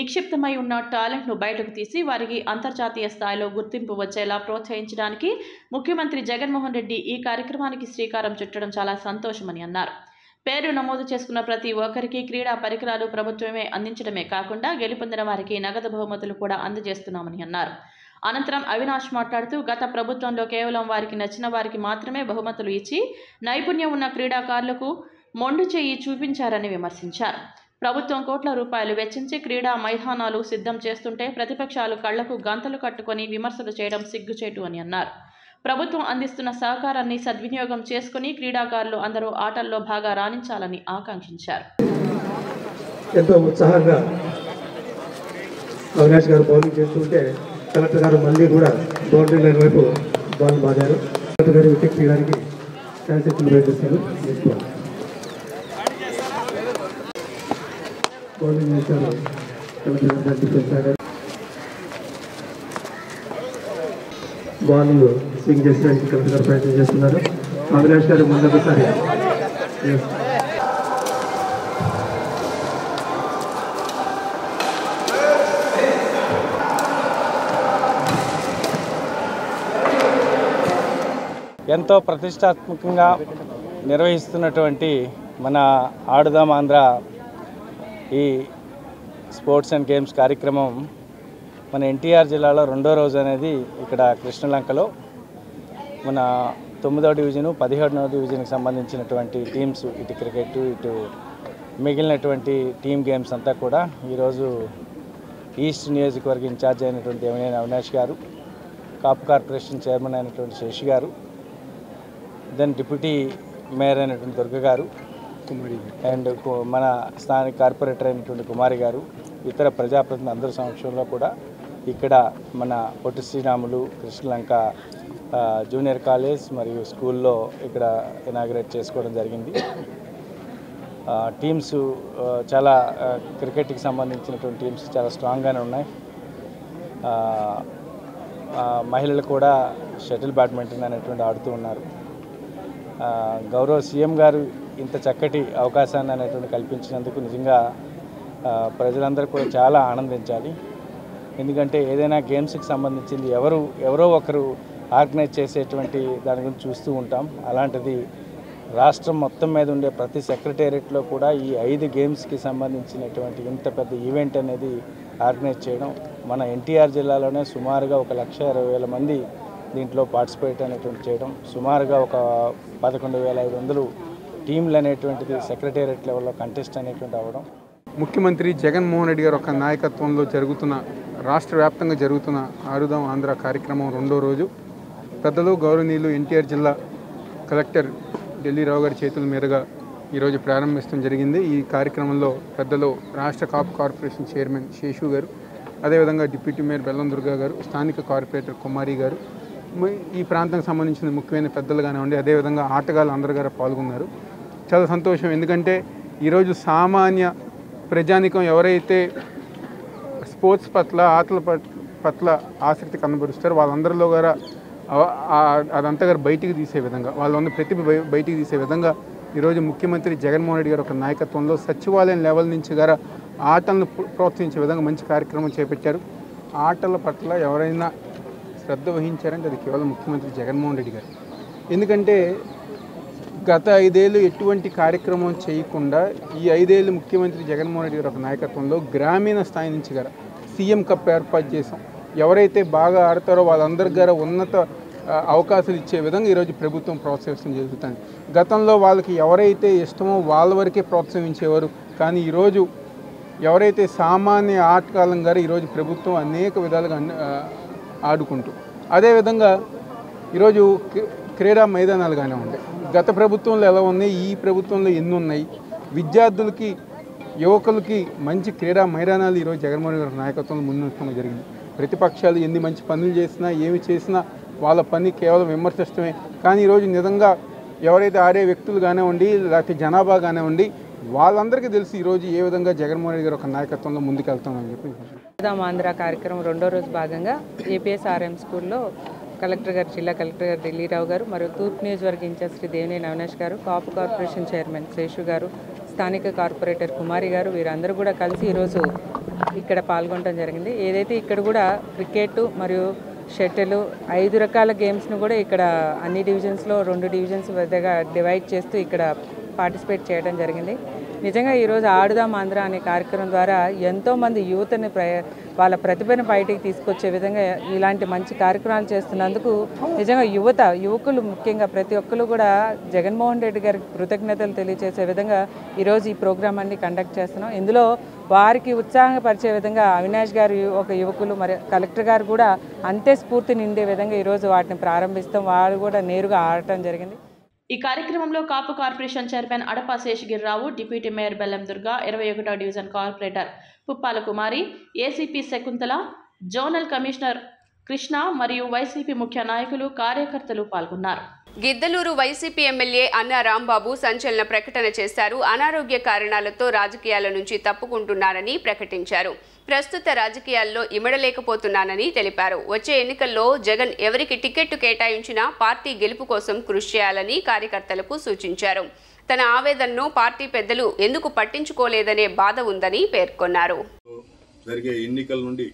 నిక్షిప్తమై ఉన్న టాలెంట్ను బయటకు తీసి వారికి అంతర్జాతీయ స్థాయిలో గుర్తింపు వచ్చేలా ప్రోత్సహించడానికి ముఖ్యమంత్రి జగన్మోహన్ రెడ్డి ఈ కార్యక్రమానికి శ్రీకారం చుట్టడం చాలా సంతోషమని అన్నారు. పేరు నమోదు చేసుకున్న ప్రతి ఒక్కరికి క్రీడా పరికరాలు ప్రభుత్వమే అందించడమే కాకుండా గెలుపొందిన వారికి నగదు బహుమతులు కూడా అందజేస్తున్నామని అన్నారు. అనంతరం అవినాష్ మాట్లాడుతూ గత ప్రభుత్వంలో కేవలం వారికి నచ్చిన వారికి మాత్రమే బహుమతులు ఇచ్చి నైపుణ్యం ఉన్న క్రీడాకారులకు మొండు చేయి చూపించారని విమర్శించారు. ప్రభుత్వం కోట్ల రూపాయలు వెచ్చించి క్రీడా మైదానాలు సిద్ధం చేస్తుంటే ప్రతిపక్షాలు కళ్లకు గంతలు కట్టుకొని విమర్శలు చేయడం సిగ్గుచేటు అని అన్నారు. ప్రభుత్వం అందిస్తున్న సహకారాన్ని సద్వినియోగం చేసుకుని క్రీడాకారులు అందరూ ఆటల్లో బాగా రాణించాలని ఆకాంక్షించారు.
ఎంతో ఉత్సాహంగా అవినాష్ గారు బౌలింగ్ చేస్తుంటే కలెక్టర్ గారు మళ్ళీ కూడా బౌండరీ లైన్ వైపు బాల్ బాదారు. కలెక్టర్ గారు వికెట్ తీయడానికి ఛాన్సెస్ చేశారు. బౌలింగ్ చేశారు. కలెక్టర్ గారు బాల్ స్వింగ్ చేసడానికి కలెక్టర్ గారు ప్రయత్నం చేస్తున్నారు. అవినాష్ గారు ముందొకసారి
ఎంతో ప్రతిష్టాత్మకంగా నిర్వహిస్తున్నటువంటి మన ఆడుదాం ఆంధ్ర ఈ స్పోర్ట్స్ అండ్ గేమ్స్ కార్యక్రమం మన ఎన్టీఆర్ జిల్లాలో 2వ రోజు అనేది ఇక్కడ కృష్ణలంకలో మన 9వ డివిజను 17వ డివిజన్కి సంబంధించినటువంటి టీమ్స్, ఇటు క్రికెట్ ఇటు మిగిలినటువంటి టీమ్ గేమ్స్ అంతా కూడా ఈరోజు ఈస్ట్ నియోజకవర్గ ఇన్ఛార్జ్ అయినటువంటి దేవినేని అవినాష్ గారు, కాపు కార్పొరేషన్ చైర్మన్ అయినటువంటి శశి గారు, దెన్ డిప్యూటీ మేయర్ అయినటువంటి దుర్గ గారు అండ్ మన స్థానిక కార్పొరేటర్ అయినటువంటి కుమారి గారు, ఇతర ప్రజాప్రతినిధులు అందరి సమక్షంలో కూడా ఇక్కడ మన పొట్టి శ్రీరాములు కృష్ణలంక జూనియర్ కాలేజ్ మరియు స్కూల్లో ఇక్కడ ఇనాగ్రేట్ చేసుకోవడం జరిగింది. టీమ్స్ చాలా క్రికెట్కి సంబంధించినటువంటి టీమ్స్ చాలా స్ట్రాంగ్గానే ఉన్నాయి. మహిళలు కూడా షటిల్ బ్యాడ్మింటన్ అనేటువంటి ఆడుతూ ఉన్నారు. గౌరవ సీఎం గారు ఇంత చక్కటి అవకాశాన్ని అనేటువంటి కల్పించినందుకు నిజంగా ప్రజలందరూ కూడా చాలా ఆనందించాలి. ఎందుకంటే ఏదైనా గేమ్స్కి సంబంధించింది ఎవరో ఒకరు ఆర్గనైజ్ చేసేటువంటి దాని గురించి చూస్తూ ఉంటాం. అలాంటిది రాష్ట్రం మొత్తం మీద ఉండే ప్రతి సెక్రటేరియట్లో కూడా ఈ 5 గేమ్స్కి సంబంధించినటువంటి ఇంత పెద్ద ఈవెంట్ అనేది ఆర్గనైజ్ చేయడం, మన ఎన్టీఆర్ జిల్లాలోనే సుమారుగా 1,20,000 మంది దీంట్లో పార్టిసిపేట్ అనేటువంటి చేయడం, సుమారుగా ఒక 11,500 టీంలు అనేటువంటిది సెక్రటేరియట్ లెవెల్లో కంటెస్ట్ అనేటువంటి అవ్వడం.
ముఖ్యమంత్రి జగన్మోహన్ రెడ్డి గారు ఒక నాయకత్వంలో జరుగుతున్న రాష్ట్ర వ్యాప్తంగా జరుగుతున్న ఆడుదాం ఆంధ్ర కార్యక్రమం 2వ రోజు పెద్దలు గౌరవనీయులు ఎన్టీఆర్ జిల్లా కలెక్టర్ ఢిల్లీ రావు గారి చేతుల మీదుగా ఈరోజు ప్రారంభించడం జరిగింది. ఈ కార్యక్రమంలో పెద్దలు రాష్ట్ర కాపు కార్పొరేషన్ చైర్మన్ శేషు గారు, అదేవిధంగా డిప్యూటీ మేయర్ బెల్లం దుర్గా గారు, స్థానిక కార్పొరేటర్ కుమారి గారు, ఈ ప్రాంతానికి సంబంధించిన ముఖ్యమైన పెద్దలు కానివ్వండి, అదేవిధంగా ఆటగాళ్ళు అందరు గారు పాల్గొన్నారు. చాలా సంతోషం, ఎందుకంటే ఈరోజు సామాన్య ప్రజానికం ఎవరైతే స్పోర్ట్స్ పట్ల ఆటల పట్ల ఆసక్తి కనబరుస్తారో వాళ్ళందరిలో కూడా అదంతా గారు బయటికి తీసే విధంగా, వాళ్ళ ప్రతిభ బయటికి తీసే విధంగా ఈరోజు ముఖ్యమంత్రి జగన్మోహన్ రెడ్డి గారు ఒక నాయకత్వంలో సచివాలయం లెవెల్ నుంచి గారు ఆటలను ప్రోత్సహించే విధంగా మంచి కార్యక్రమం చేపట్టారు. ఆటల పట్ల ఎవరైనా శ్రద్ధ వహించారంటే అది కేవలం ముఖ్యమంత్రి జగన్మోహన్ రెడ్డి గారు. ఎందుకంటే గత 5 ఏళ్ళు ఎటువంటి కార్యక్రమం చేయకుండా ఈ 5 ఏళ్ళు ముఖ్యమంత్రి జగన్మోహన్ రెడ్డి గారు ఒక నాయకత్వంలో గ్రామీణ స్థాయి నుంచి గారు సీఎం కప్ ఏర్పాటు చేసాం. ఎవరైతే బాగా ఆడతారో వాళ్ళందరికీ గారు ఉన్నత అవకాశాలు ఇచ్చే విధంగా ఈరోజు ప్రభుత్వం ప్రోత్సహించడం జరుగుతుంది. గతంలో వాళ్ళకి ఎవరైతే ఇష్టమో వాళ్ళ వరకే ప్రోత్సహించేవారు, కానీ ఈరోజు ఎవరైతే సామాన్య ఆటగాళ్ళం గారు ఈరోజు ప్రభుత్వం అనేక విధాలుగా ఆడుకుంటూ, అదేవిధంగా ఈరోజు క్రీడా మైదానాలు కానివ్వండి, గత ప్రభుత్వంలో ఎలా ఉన్నాయి, ఈ ప్రభుత్వంలో ఎన్ని ఉన్నాయి, విద్యార్థులకి యువకులకి మంచి క్రీడా మైదానాలు ఈరోజు జగన్మోహన్ గారి నాయకత్వంలో ముందుంచడం జరిగింది. ప్రతిపక్షాలు ఎన్ని మంచి పనులు చేసినా ఏమి చేసినా వాళ్ళ పని కేవలం విమర్శిస్తమే, కానీ ఈరోజు నిజంగా ఎవరైతే ఆడే వ్యక్తులు కానివ్వండి, లేకపోతే జనాభా కానివ్వండి, వాళ్ళందరికీ తెలిసి ఈరోజు ఏ విధంగా జగన్మోహన్ రెడ్డి గారు ఒక నాయకత్వంలో ముందుకెళ్తామని చెప్పి
ఆంధ్ర కార్యక్రమం 2వ రోజు భాగంగా ఏపీఎస్ఆర్ఎం స్కూల్లో కలెక్టర్ గారు, జిల్లా కలెక్టర్ గారు ఢిల్లీరావు గారు, మరియు తూర్పు నియోజకవర్గ ఇన్ఛార్జ్ శ్రీ దేవినేని అవినాష్ గారు, కాపు కార్పొరేషన్ చైర్మన్ శేషు గారు, స్థానిక కార్పొరేటర్ కుమారి గారు, వీరందరూ కూడా కలిసి ఈరోజు ఇక్కడ పాల్గొనడం జరిగింది. ఏదైతే ఇక్కడ కూడా క్రికెట్ మరియు షటిల్ 5 రకాల గేమ్స్ను కూడా ఇక్కడ అన్ని డివిజన్స్లో 2 డివిజన్స్ పెద్దగా డివైడ్ చేస్తూ ఇక్కడ పార్టిసిపేట్ చేయడం జరిగింది. నిజంగా ఈరోజు ఆడుదాం ఆంధ్ర అనే కార్యక్రమం ద్వారా ఎంతోమంది యువతని వాళ్ళ ప్రతిభను బయటికి తీసుకొచ్చే విధంగా ఇలాంటి మంచి కార్యక్రమాలు చేస్తున్నందుకు నిజంగా యువకులు ముఖ్యంగా ప్రతి ఒక్కరు కూడా జగన్మోహన్ రెడ్డి గారికి కృతజ్ఞతలు తెలియజేసే విధంగా ఈరోజు ఈ ప్రోగ్రాం అన్ని కండక్ట్ చేస్తున్నాం. ఇందులో వారికి ఉత్సాహపరిచే విధంగా అవినాష్ గారు ఒక యువకులు, మరి కలెక్టర్ గారు కూడా అంతే స్ఫూర్తి నిండే విధంగా ఈరోజు వాటిని ప్రారంభిస్తాం. వారు కూడా నేరుగా ఆడటం జరిగింది.
ఈ కార్యక్రమంలో Kapu corporation chairman Adapa Seshagirirao, deputy mayor Bellam Durga, 21వ division corporator Puppala Kumari, ACP Shakuntala, zonal commissioner Krishna మరియు వైసీపీ ముఖ్య నాయకులు, కార్యకర్తలు పాల్గొన్నారు.
గిద్దలూరు వైసీపీ ఎమ్మెల్యే అన్నా రాంబాబు సంచలన ప్రకటన చేశారు. అనారోగ్య కారణాలతో రాజకీయాల నుంచి తప్పుకుంటున్నారని ప్రకటించారు. ప్రస్తుత రాజకీయాల్లో ఇమడలేకపోతున్నానని తెలిపారు. వచ్చే ఎన్నికల్లో జగన్ ఎవరికి టికెట్ కేటాయించినా పార్టీ గెలుపు కోసం కృషి చేయాలని కార్యకర్తలకు సూచించారు. తన ఆవేదనను పార్టీ పెద్దలు ఎందుకు పట్టించుకోలేదనే బాధ ఉందని పేర్కొన్నారు.
జరిగే ఎన్నికల నుండి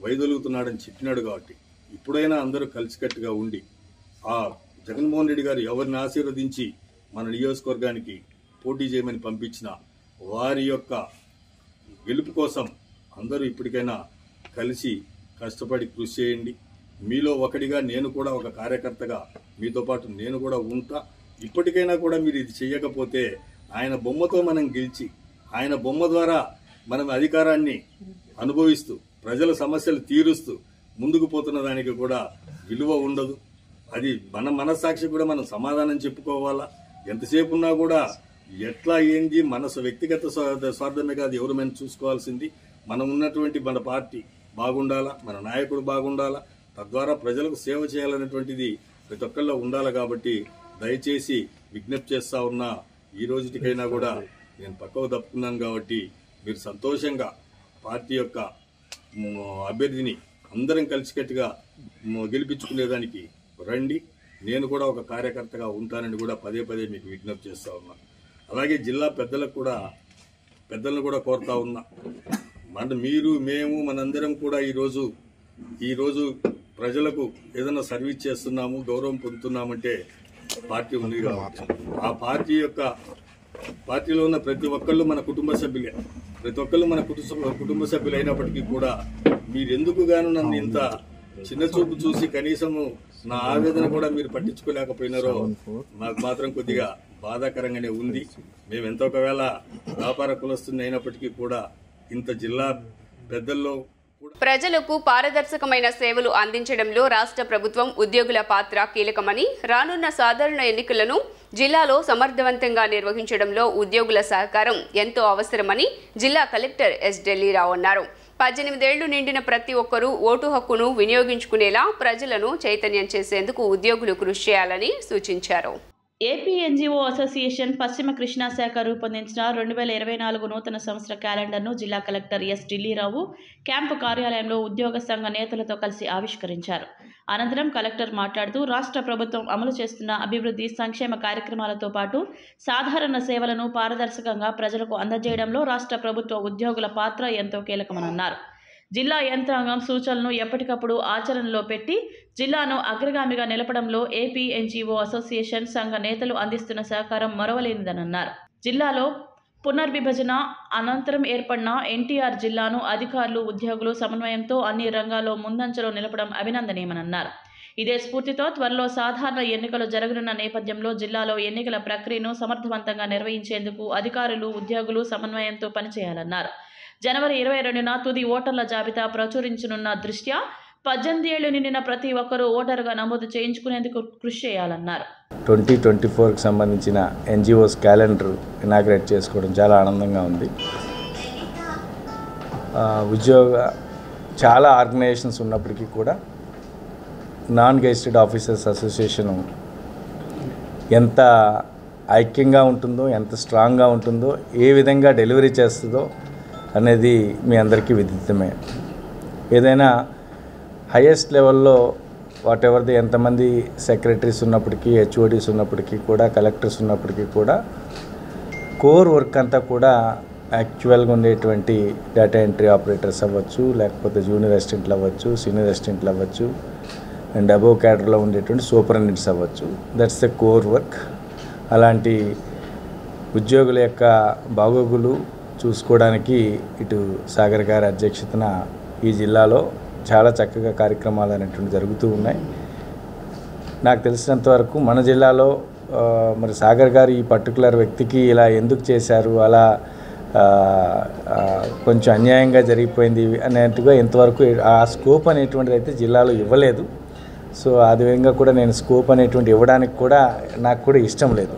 వైదొలుగుతున్నాడని చెప్పినాడు కాబట్టి ఇప్పుడైనా అందరూ కలిసికట్టుగా ఉండి ఆ జగన్మోహన్ రెడ్డి గారు ఎవరిని ఆశీర్వదించి మన నియోజకవర్గానికి పోటీ చేయమని పంపించిన వారి యొక్క గెలుపు కోసం అందరూ ఇప్పటికైనా కలిసి కష్టపడి కృషి చేయండి. మీలో ఒకటిగా నేను కూడా ఒక కార్యకర్తగా మీతో పాటు నేను కూడా ఉంటా. ఇప్పటికైనా కూడా మీరు ఇది చేయకపోతే ఆయన బొమ్మతో మనం గెలిచి ఆయన బొమ్మ ద్వారా మనం అధికారాన్ని అనుభవిస్తూ ప్రజల సమస్యలు తీరుస్తూ ముందుకు పోతున్న దానికి కూడా విలువ ఉండదు. అది మన మనస్సాక్షి కూడా మనం సమాధానం చెప్పుకోవాలా. ఎంతసేపు ఉన్నా కూడా ఎట్లా ఏంది మనసు వ్యక్తిగత స్వార్థమే కాదు, ఎవరు మనం చూసుకోవాల్సింది మనం ఉన్నటువంటి మన పార్టీ బాగుండాలా, మన నాయకుడు బాగుండాలా, తద్వారా ప్రజలకు సేవ చేయాలనేటువంటిది ప్రతి ఒక్కళ్ళలో ఉండాలి. కాబట్టి దయచేసి విజ్ఞప్తి చేస్తా ఉన్నా, ఈ రోజుటికైనా కూడా నేను పక్కకు తప్పుకున్నాను కాబట్టి మీరు సంతోషంగా పార్టీ యొక్క అభ్యర్థిని అందరం కలిసికట్టుగా గెలిపించుకునేదానికి రండి. నేను కూడా ఒక కార్యకర్తగా ఉంటానని కూడా పదే పదే మీకు విజ్ఞప్తి చేస్తా ఉన్నా. అలాగే జిల్లా పెద్దలను కూడా కోరుతా ఉన్నా, మీరు మేము మనందరం కూడా ఈరోజు ప్రజలకు ఏదైనా సర్వీస్ చేస్తున్నాము, గౌరవం పొందుతున్నామంటే పార్టీ ఉంది కావచ్చు. ఆ పార్టీలో ఉన్న ప్రతి ఒక్కళ్ళు మన కుటుంబ సభ్యులే. ప్రతి ఒక్కళ్ళు మన కుటుంబ సభ్యులు అయినప్పటికీ కూడా మీరెందుకు గాను నన్ను ఇంత చిన్న చూపు చూసి కనీసము నా ఆవేదన కూడా మీరు పట్టించుకోలేకపోయినారో నాకు మాత్రం కొద్దిగా బాధాకరంగానే ఉంది. మేము ఎంతో ఒకవేళ వ్యాపార కులస్తుని అయినప్పటికీ కూడా ఇంత జిల్లా పెద్దల్లో
ప్రజలకు పారదర్శకమైన సేవలు అందించడంలో రాష్ట్ర ప్రభుత్వం ఉద్యోగుల పాత్ర కీలకమని, రానున్న సాధారణ ఎన్నికలను జిల్లాలో సమర్థవంతంగా నిర్వహించడంలో ఉద్యోగుల సహకారం ఎంతో అవసరమని జిల్లా కలెక్టర్ ఎస్ ఢిల్లీరావు అన్నారు. 18 ఏళ్లు నిండిన ప్రతి ఒక్కరూ ఓటు హక్కును వినియోగించుకునేలా ప్రజలను చైతన్యం చేసేందుకు ఉద్యోగులు కృషి చేయాలని సూచించారు.
ఏపీ ఎన్జీఓ అసోసియేషన్ పశ్చిమ కృష్ణా శాఖ రూపొందించిన 2024 నూతన సంవత్సర క్యాలెండర్ను జిల్లా కలెక్టర్ ఎస్ ఢిల్లీరావు క్యాంపు కార్యాలయంలో ఉద్యోగ సంఘ నేతలతో కలిసి ఆవిష్కరించారు. అనంతరం కలెక్టర్ మాట్లాడుతూ రాష్ట్ర ప్రభుత్వం అమలు చేస్తున్న అభివృద్ధి సంక్షేమ కార్యక్రమాలతో పాటు సాధారణ సేవలను పారదర్శకంగా ప్రజలకు అందజేయడంలో రాష్ట్ర ప్రభుత్వ ఉద్యోగుల పాత్ర ఎంతో కీలకమన్నారు. జిల్లా యంత్రాంగం సూచనలను ఎప్పటికప్పుడు ఆచరణలో పెట్టి జిల్లాను అగ్రగామిగా నిలపడంలో ఏపీ ఎన్జీఓ అసోసియేషన్ సంఘ నేతలు అందిస్తున్న సహకారం మరవలేనిదన్నారు. జిల్లాలో పునర్విభజన అనంతరం ఏర్పడిన ఎన్టీఆర్ జిల్లాను అధికారులు, ఉద్యోగులు సమన్వయంతో అన్ని రంగాల్లో ముందంజలో నిలపడం అభినందనీయమన్నారు. ఇదే స్ఫూర్తితో త్వరలో సాధారణ ఎన్నికలు జరగనున్న నేపథ్యంలో జిల్లాలో ఎన్నికల ప్రక్రియను సమర్థవంతంగా నిర్వహించేందుకు అధికారులు, ఉద్యోగులు సమన్వయంతో పనిచేయాలన్నారు. జనవరి 22న తుది ఓటర్ల జాబితా ప్రచురించనున్న దృష్ట్యా 18 ఏళ్లు నిండిన ప్రతి ఒక్కరూ ఓటరుగా నమోదు చేయించుకునేందుకు కృషి చేయాలన్నారు.
2024కి సంబంధించిన ఎన్జిఓస్ క్యాలెండర్ ఇనాగ్రేట్ చేసుకోవడం చాలా ఆనందంగా ఉంది. చాలా ఆర్గనైజేషన్స్ ఉన్నప్పటికీ కూడా నాన్ గెజిటెడ్ ఆఫీసర్స్ అసోసియేషన్ ఎంత ఐక్యంగా ఉంటుందో, ఎంత స్ట్రాంగ్గా ఉంటుందో, ఏ విధంగా డెలివరీ చేస్తుందో అనేది మీ అందరికీ విదితమే. ఏదైనా హైయెస్ట్ లెవెల్లో వాట్ ఎవర్ది ఎంతమంది సెక్రటరీస్ ఉన్నప్పటికీ, హెచ్ఓడీస్ ఉన్నప్పటికీ కూడా, కలెక్టర్స్ ఉన్నప్పటికీ కూడా కోర్ వర్క్ అంతా కూడా యాక్చువల్గా ఉండేటువంటి డేటా ఎంట్రీ ఆపరేటర్స్ అవ్వచ్చు, లేకపోతే జూనియర్ అసిస్టెంట్లు అవ్వచ్చు, సీనియర్ అసిస్టెంట్లు అవ్వచ్చు, అండ్ అబోవ్ క్యాడర్లో ఉండేటువంటి సూపరింటెండెంట్స్ అవ్వచ్చు. That's the core work. అలాంటి ఉద్యోగుల యొక్క బాగోగులు చూసుకోవడానికి ఇటు సాగర్ గారి అధ్యక్షతన ఈ జిల్లాలో చాలా చక్కగా కార్యక్రమాలు అనేటువంటి జరుగుతూ ఉన్నాయి. నాకు తెలిసినంతవరకు మన జిల్లాలో మరి సాగర్ గారు ఈ పర్టికులర్ వ్యక్తికి ఇలా ఎందుకు చేశారు, అలా కొంచెం అన్యాయంగా జరిగిపోయింది అనేట్టుగా ఇంతవరకు ఆ స్కోప్ అనేటువంటిది అయితే జిల్లాలో ఇవ్వలేదు. సో ఆ విధంగా కూడా నేను స్కోప్ అనేటువంటి ఇవ్వడానికి కూడా నాకు కూడా ఇష్టం లేదు.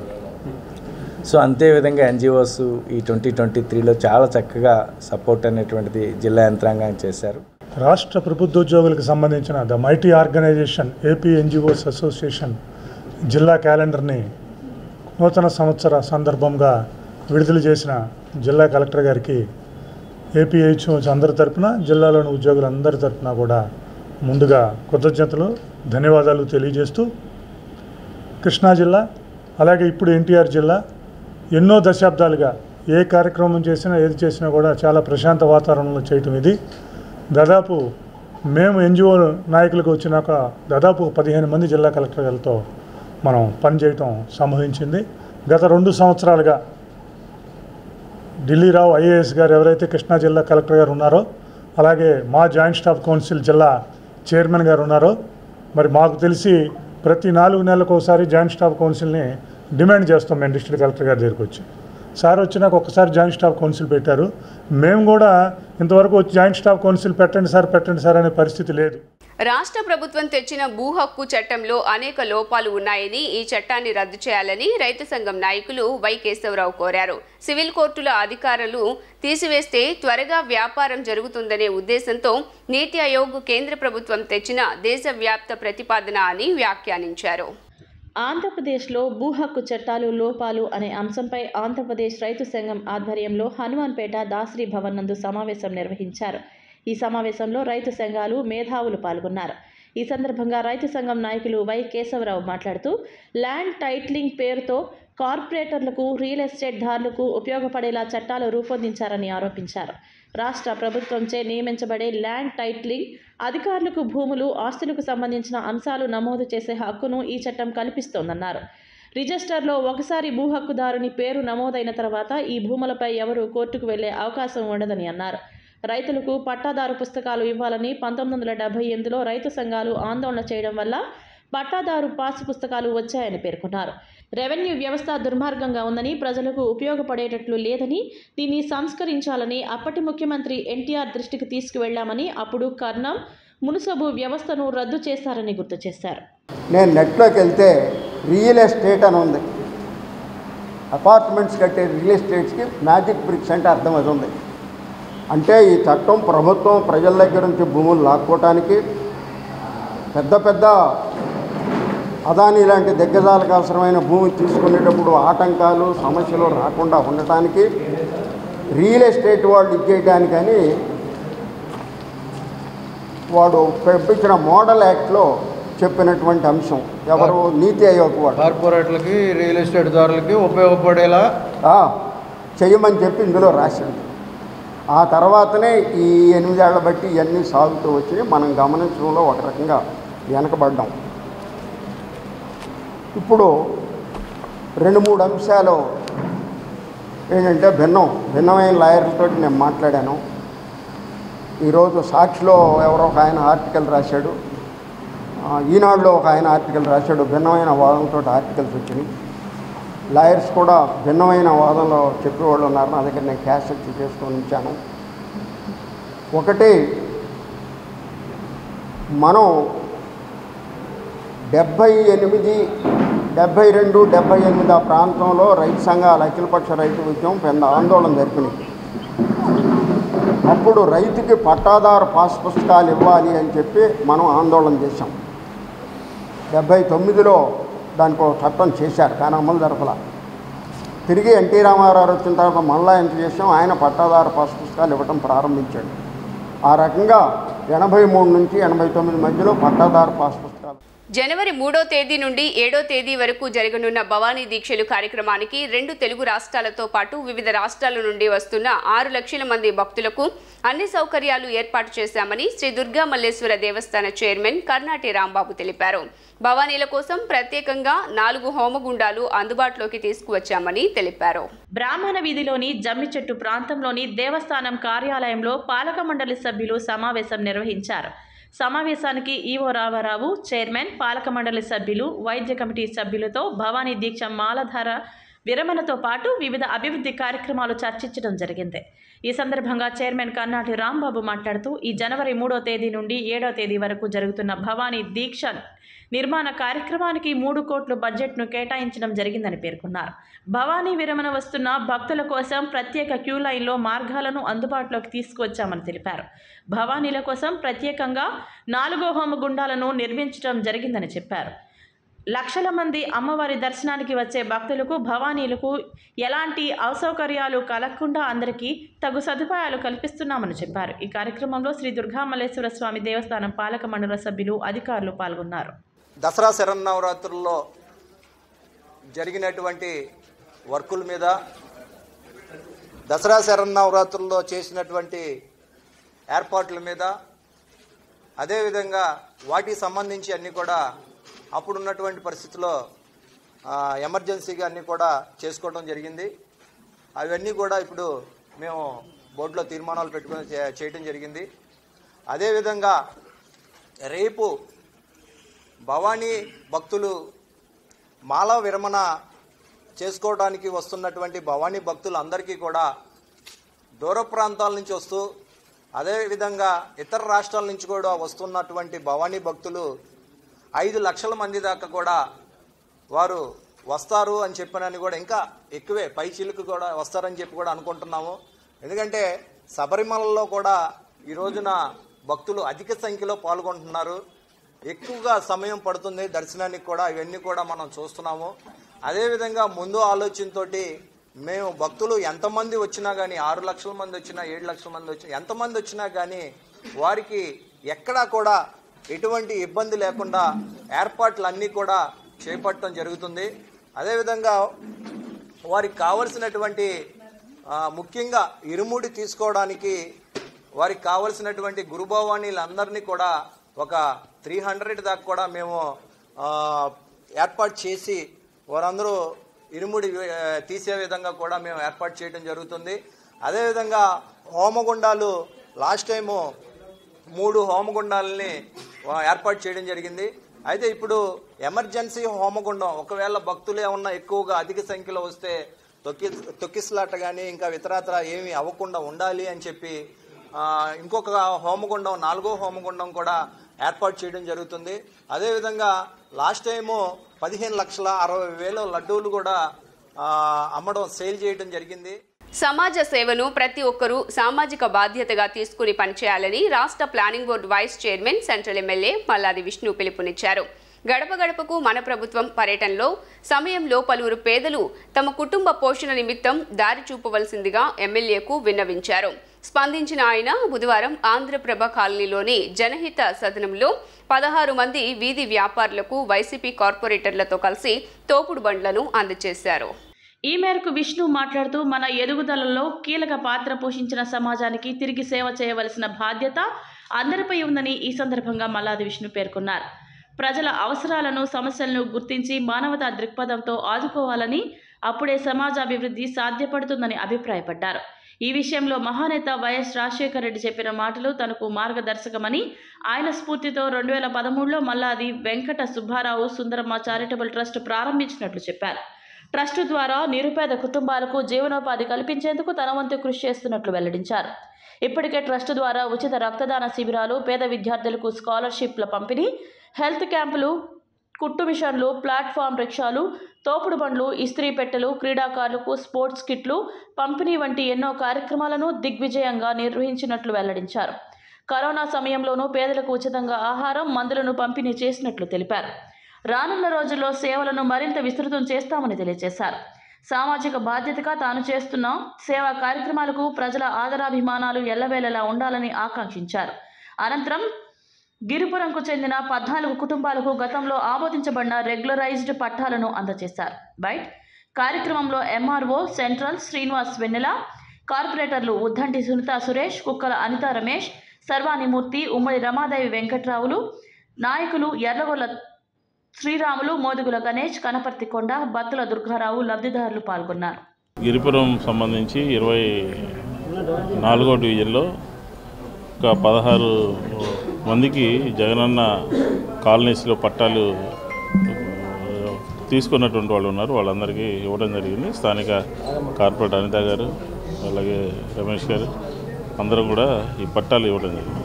సో అంతే విధంగా ఎన్జిఓస్ ఈ 2023లో చాలా చక్కగా సపోర్ట్ అనేటువంటిది జిల్లా యంత్రాంగాన్ని చేశారు.
రాష్ట్ర ప్రభుత్వోద్యోగులకు సంబంధించిన the mighty organization AP NGOs association జిల్లా క్యాలెండర్ని నూతన సంవత్సర సందర్భంగా విడుదల చేసిన జిల్లా కలెక్టర్ గారికి ఏపీహెచ్ఓస్ అందరి తరపున, జిల్లాలోని ఉద్యోగులందరి తరపున కూడా ముందుగా కృతజ్ఞతలు, ధన్యవాదాలు తెలియజేస్తూ, కృష్ణా జిల్లా అలాగే ఇప్పుడు ఎన్టీఆర్ జిల్లా ఎన్నో దశాబ్దాలుగా ఏ కార్యక్రమం చేసినా, ఏది చేసినా కూడా చాలా ప్రశాంత వాతావరణంలో చేయటం ఇది. దాదాపు మేము ఎన్జిఓ నాయకులకు వచ్చినాక దాదాపు 15 మంది జిల్లా కలెక్టర్లతో మనం పనిచేయటం సంభవించింది. గత 2 సంవత్సరాలుగా ఢిల్లీరావు ఐఏఎస్ గారు ఎవరైతే కృష్ణా జిల్లా కలెక్టర్ గారు ఉన్నారో, అలాగే మా జాయింట్ స్టాఫ్ కౌన్సిల్ జిల్లా చైర్మన్ గారు ఉన్నారో, మరి మాకు తెలిసి ప్రతి 4 నెలలకు ఒకసారి జాయింట్ స్టాఫ్ కౌన్సిల్ని డిమాండ్ చేస్తాం. మేము డిస్ట్రిక్ట్ కలెక్టర్ గారి దగ్గరికి వచ్చి, సార్ వచ్చినాక ఒక్కసారి జాయింట్ స్టాఫ్ కౌన్సిల్ పెట్టారు. మేము కూడా ఇంతవరకు వచ్చి జాయింట్ స్టాఫ్ కౌన్సిల్ పెట్టండి సార్ అనే పరిస్థితి లేదు.
రాష్ట్ర ప్రభుత్వం తెచ్చిన భూ హక్కు చట్టంలో అనేక లోపాలు ఉన్నాయని, ఈ చట్టాన్ని రద్దు చేయాలని రైతు సంఘం నాయకులు వై కేశవరావు కోరారు. సివిల్ కోర్టుల అధికారులు తీసివేస్తే త్వరగా వ్యాపారం జరుగుతుందనే ఉద్దేశంతో నీతి ఆయోగ్ కేంద్ర ప్రభుత్వం తెచ్చిన దేశవ్యాప్త ప్రతిపాదన అని వ్యాఖ్యానించారు.
ఆంధ్రప్రదేశ్లో భూ హక్కు చట్టాలు లోపాలు అనే అంశంపై ఆంధ్రప్రదేశ్ రైతు సంఘం ఆధ్వర్యంలో హనుమాన్పేట దాసరి భవన్ నందు సమావేశం నిర్వహించారు. ఈ సమావేశంలో రైతు సంఘాలు, మేధావులు పాల్గొన్నారు. ఈ సందర్భంగా రైతు సంఘం నాయకులు వై కేశవరావు మాట్లాడుతూ, ల్యాండ్ టైటిలింగ్ పేరుతో కార్పొరేటర్లకు, రియల్ ఎస్టేట్ దారులకు ఉపయోగపడేలా చట్టాలు రూపొందించారని ఆరోపించారు. రాష్ట్ర ప్రభుత్వంచే నియమించబడే ల్యాండ్ టైటిలింగ్ అధికారులకు భూములు, ఆస్తులకు సంబంధించిన అంశాలు నమోదు చేసే హక్కును ఈ చట్టం కల్పిస్తోందన్నారు. రిజిస్టర్లో ఒకసారి భూ హక్కుదారుని పేరు నమోదైన తర్వాత ఈ భూములపై ఎవరూ కోర్టుకు వెళ్లే అవకాశం ఉండదని అన్నారు. రైతులకు పట్టాదారు పుస్తకాలు ఇవ్వాలని 1978లో రైతు సంఘాలు ఆందోళన చేయడం వల్ల పట్టాదారు పాసు పుస్తకాలు వచ్చాయని పేర్కొన్నారు. రెవెన్యూ వ్యవస్థ దుర్మార్గంగా ఉందని, ప్రజలకు ఉపయోగపడేటట్లు లేదని, దీన్ని సంస్కరించాలని అప్పటి ముఖ్యమంత్రి ఎన్టీఆర్ దృష్టికి తీసుకువెళ్లామని, అప్పుడు కర్ణం మున్సబు వ్యవస్థను రద్దు చేశారని గుర్తు చేశారు.
నేను నెట్లోకి వెళ్తే రియల్ ఎస్టేట్ అని ఉంది. అపార్ట్మెంట్స్ కట్టే రియల్ ఎస్టేట్స్కి మ్యాజిక్ బ్రిక్స్ అంటే అర్థం అది ఉంది. అంటే ఈ చట్టం ప్రభుత్వం ప్రజల దగ్గర నుంచి భూములు లాక్కోవటానికి, పెద్ద పెద్ద అదానీ లాంటి దిగ్గజాలకు అవసరమైన భూమి తీసుకునేటప్పుడు ఆటంకాలు సమస్యలు రాకుండా ఉండటానికి, రియల్ ఎస్టేట్ వాళ్ళు ఇచ్చేయడానికని వాడు ఇచ్చిన మోడల్ యాక్ట్లో చెప్పినటువంటి అంశం. ఎవరు? నీతి ఆయోగ్ వాడు
కార్పొరేట్లకి రియల్ ఎస్టేట్ దారులకి ఉపయోగపడేలా
చేయమని చెప్పి ఇందులో రాసింది. ఆ తర్వాతనే ఈ 8 ఏళ్ల బట్టి ఇవన్నీ సాగుతూ వచ్చి మనం గమనించడంలో ఒక రకంగా వెనకబడ్డాం. ఇప్పుడు 2-3 అంశాలు ఏంటంటే భిన్నమైన లాయర్లతో నేను మాట్లాడాను. ఈరోజు సాక్షిలో ఎవరో ఒక ఆయన ఆర్టికల్ రాశాడు, ఈనాడులో ఒక ఆయన ఆర్టికల్ రాశాడు. భిన్నమైన వాదనతో ఆర్టికల్స్ వచ్చినాయి. లాయర్స్ కూడా భిన్నమైన వాదనలో చెప్పేవాళ్ళు ఉన్నారు. నా దగ్గర నేను క్యాసెట్ చేసుకొని ఉంచాను. ఒకటి, మనం 78, 72, 78 ఆ ప్రాంతంలో రైతు సంఘాల అఖిలపక్ష రైతు ఉద్యమం పెద్ద ఆందోళన జరిపినాయి. అప్పుడు రైతుకి పట్టాదారు పాస్ పుస్తకాలు ఇవ్వాలి అని చెప్పి మనం ఆందోళన చేశాం. 79లో దానికి ఒక చట్టం చేశారు, కానీ అమలు జరపల. తిరిగి ఎన్టీ రామారావు వచ్చిన తర్వాత మళ్ళా ఎంత చేసాం, ఆయన పట్టాదారు పాస్ పుస్తకాలు ఇవ్వటం ప్రారంభించాడు. ఆ రకంగా 83 నుంచి 89 మధ్యలో పట్టాదారు పాస్ పుస్తకాలు.
జనవరి 3వ తేదీ నుండి 7వ తేదీ వరకు జరగనున్న భవానీ దీక్షలు కార్యక్రమానికి 2 తెలుగు రాష్ట్రాలతో పాటు వివిధ రాష్ట్రాల నుండి వస్తున్న 6 లక్షల మంది భక్తులకు అన్ని సౌకర్యాలు ఏర్పాటు చేశామని శ్రీ దుర్గా మల్లేశ్వర దేవస్థాన చైర్మన్ కర్నాటి రాంబాబు తెలిపారు. భవానీల కోసం ప్రత్యేకంగా 4 హోమగుండాలు అందుబాటులోకి తీసుకువచ్చామని తెలిపారు.
బ్రాహ్మణ వీధిలోని జమ్మి చెట్టు ప్రాంతంలోని దేవస్థానం కార్యాలయంలో పాలక మండలి సభ్యులు సమావేశం నిర్వహించారు. సమావేశానికి ఈవో రామారావు, చైర్మన్, పాలక మండలి సభ్యులు, వైద్య కమిటీ సభ్యులతో భవానీ దీక్ష మాలధార విరమణతో పాటు వివిధ అభివృద్ధి కార్యక్రమాలు చర్చించడం జరిగింది. ఈ సందర్భంగా చైర్మన్ కర్నాటి రాంబాబు మాట్లాడుతూ, ఈ జనవరి 3వ తేదీ నుండి 7వ తేదీ వరకు జరుగుతున్న భవానీ దీక్ష నిర్మాణ కార్యక్రమానికి 3 కోట్ల బడ్జెట్ను కేటాయించడం జరిగిందని పేర్కొన్నారు. భవానీ విరమణ వస్తున్న భక్తుల కోసం ప్రత్యేక క్యూ లైన్లో మార్గాలను అందుబాటులోకి తీసుకువచ్చామని తెలిపారు. భవానీల కోసం ప్రత్యేకంగా 4 హోమగుండాలను నిర్మించడం జరిగిందని చెప్పారు. లక్షల మంది అమ్మవారి దర్శనానికి వచ్చే భక్తులకు, భవానీలకు ఎలాంటి అసౌకర్యాలు కలగకుండా అందరికీ తగు సదుపాయాలు కల్పిస్తున్నామని చెప్పారు. ఈ కార్యక్రమంలో శ్రీ దుర్గా మల్లేశ్వర స్వామి దేవస్థానం పాలక మండలి సభ్యులు, అధికారులు పాల్గొన్నారు.
దసరా శరన్నవరాత్రుల్లో జరిగినటువంటి వర్కుల మీద, దసరా శరన్నవరాత్రుల్లో చేసినటువంటి ఏర్పాట్ల మీద, అదేవిధంగా వాటికి సంబంధించి అన్నీ కూడా అప్పుడున్నటువంటి పరిస్థితుల్లో ఎమర్జెన్సీగా అన్నీ కూడా చేసుకోవడం జరిగింది. అవన్నీ కూడా ఇప్పుడు మేము బోర్డులో తీర్మానాలు పెట్టుకొని చేయడం జరిగింది. అదేవిధంగా రేపు భవానీ భక్తులు మాల విరమణ చేసుకోవడానికి వస్తున్నటువంటి భవానీ భక్తులందరికీ కూడా దూర ప్రాంతాల నుంచి వస్తూ, అదేవిధంగా ఇతర రాష్ట్రాల నుంచి కూడా వస్తున్నటువంటి భవానీ భక్తులు 5 లక్షల మంది దాకా కూడా వారు వస్తారు అని చెప్పినని కూడా, ఇంకా ఎక్కువే పైచీలకు కూడా వస్తారని చెప్పి కూడా అనుకుంటున్నాము. ఎందుకంటే శబరిమలలో కూడా ఈ రోజున భక్తులు అధిక సంఖ్యలో పాల్గొంటున్నారు. ఎక్కువగా సమయం పడుతుంది దర్శనానికి కూడా. ఇవన్నీ కూడా మనం చూస్తున్నాము. అదేవిధంగా ముందు ఆలోచనతోటి మేము భక్తులు ఎంతమంది వచ్చినా కానీ, 6 లక్షల మంది వచ్చినా, 7 లక్షల మంది వచ్చినా, ఎంతమంది వచ్చినా కానీ వారికి ఎక్కడా కూడా ఎటువంటి ఇబ్బంది లేకుండా ఏర్పాట్లన్నీ కూడా చేపట్టడం జరుగుతుంది. అదేవిధంగా వారికి కావలసినటువంటి ముఖ్యంగా ఇరుముడి తీసుకోవడానికి వారికి కావలసినటువంటి గురుభవానీలందరినీ కూడా ఒక 300 దాకా కూడా మేము ఏర్పాటు చేసి వారందరూ ఇరుముడి తీసే విధంగా కూడా మేము ఏర్పాటు చేయడం జరుగుతుంది. అదేవిధంగా హోమగుండాలు లాస్ట్ టైము 3 హోమగుండాలని ఏర్పాటు చేయడం జరిగింది. అయితే ఇప్పుడు ఎమర్జెన్సీ హోమగుండం ఒకవేళ భక్తులు ఏమన్నా ఎక్కువగా అధిక సంఖ్యలో వస్తే తొక్కిసలాట కానీ ఇంకా ఇతరత్ర ఏమీ అవ్వకుండా ఉండాలి అని చెప్పి ఇంకొక హోమగుండం 4వ హోమగుండం కూడా ఏర్పాటు చేయడం జరుగుతుంది. అదేవిధంగా లాస్ట్ టైము 15,60,000 లడ్డూలు కూడా అమ్మడం సేల్ చేయడం జరిగింది.
సమాజ సేవను ప్రతి ఒక్కరూ సామాజిక బాధ్యతగా తీసుకుని పనిచేయాలని రాష్ట్ర planning board vice chairman central MLA Malladi Vishnu పిలుపునిచ్చారు. గడప గడపకు మన ప్రభుత్వం పర్యటనలో సమయంలో పలువురు పేదలు తమ కుటుంబ పోషణ నిమిత్తం దారి చూపవలసిందిగా ఎమ్మెల్యేకు విన్నవించారు. స్పందించిన ఆయన బుధవారం ఆంధ్రప్రభ కాలనీలోని జనహిత సదనంలో 16 మంది వీధి వ్యాపారులకు వైసీపీ కార్పొరేటర్లతో కలిసి తోపుడు బండ్లను అందజేశారు.
ఈ మేరకు విష్ణు మాట్లాడుతూ మన ఎదుగుదలలో కీలక పాత్ర పోషించిన సమాజానికి తిరిగి సేవ చేయవలసిన బాధ్యత అందరిపై ఉందని ఈ సందర్భంగా మల్లాది విష్ణు పేర్కొన్నారు. ప్రజల అవసరాలను సమస్యలను గుర్తించి మానవతా దృక్పథంతో ఆదుకోవాలని, అప్పుడే సమాజాభివృద్ధి సాధ్యపడుతుందని అభిప్రాయపడ్డారు. ఈ విషయంలో మహానేత వైఎస్ రాజశేఖర రెడ్డి చెప్పిన మాటలు తనకు మార్గదర్శకమని, ఆయన స్ఫూర్తితో 2013లో మల్లాది వెంకట సుబ్బారావు సుందరమ్మ చారిటబుల్ ట్రస్ట్ ప్రారంభించినట్లు చెప్పారు. ట్రస్టు ద్వారా నిరుపేద కుటుంబాలకు జీవనోపాధి కల్పించేందుకు తన వంతు కృషి చేస్తున్నట్లు వెల్లడించారు. ఇప్పటికే ట్రస్టు ద్వారా ఉచిత రక్తదాన శిబిరాలు, పేద విద్యార్థులకు స్కాలర్షిప్ల పంపిణీ, హెల్త్ క్యాంపులు, కుట్టు మిషన్లు, ప్లాట్ఫామ్ రిక్షాలు, తోపుడు బండ్లు, ఇస్త్రీ పెట్టెలు, క్రీడాకారులకు స్పోర్ట్స్ కిట్లు పంపిణీ వంటి ఎన్నో కార్యక్రమాలను దిగ్విజయంగా నిర్వహించినట్లు వెల్లడించారు. కరోనా సమయంలోనూ పేదలకు ఉచితంగా ఆహారం, మందులను పంపిణీ చేసినట్లు తెలిపారు. రానున్న రోజుల్లో సేవలను మరింత విస్తృతం చేస్తామని తెలియజేశారు. సామాజిక బాధ్యతగా తాను చేస్తున్న సేవా కార్యక్రమాలకు ప్రజల ఆదరాభిమానాలు ఎల్లవేళలా ఉండాలని ఆకాంక్షించారు. అనంతరం గిరిపురంకు చెందిన 14 కుటుంబాలకు గతంలో ఆమోదించబడిన రెగ్యులరైజ్డ్ పట్టాలను అందజేశారు. కార్యక్రమంలో ఎంఆర్ఓ సెంట్రల్ శ్రీనివాస్ వెన్నెల, కార్పొరేటర్లు ఉద్దంటి సునీత సురేష్, కుక్కల అనిత రమేష్, సర్వాణిమూర్తి, ఉమ్మడి రమాదేవి వెంకట్రావులు, నాయకులు ఎర్రగొల్ల శ్రీరాములు, మోదుగుల గణేష్, కనపర్తి కొండ, బత్తుల దుర్గారావు, లబ్ధిదారులు పాల్గొన్నారు.
గిరిపురం సంబంధించి 24వ డివిజన్లో ఒక 16 మందికి జగనన్న కాలనీస్లో పట్టాలు తీసుకున్నటువంటి వాళ్ళు ఉన్నారు. వాళ్ళందరికీ ఇవ్వడం జరిగింది. స్థానిక కార్పొరేటర్ అనిత గారు, అలాగే రమేష్ గారు అందరూ కూడా ఈ పట్టాలు ఇవ్వడం జరిగింది.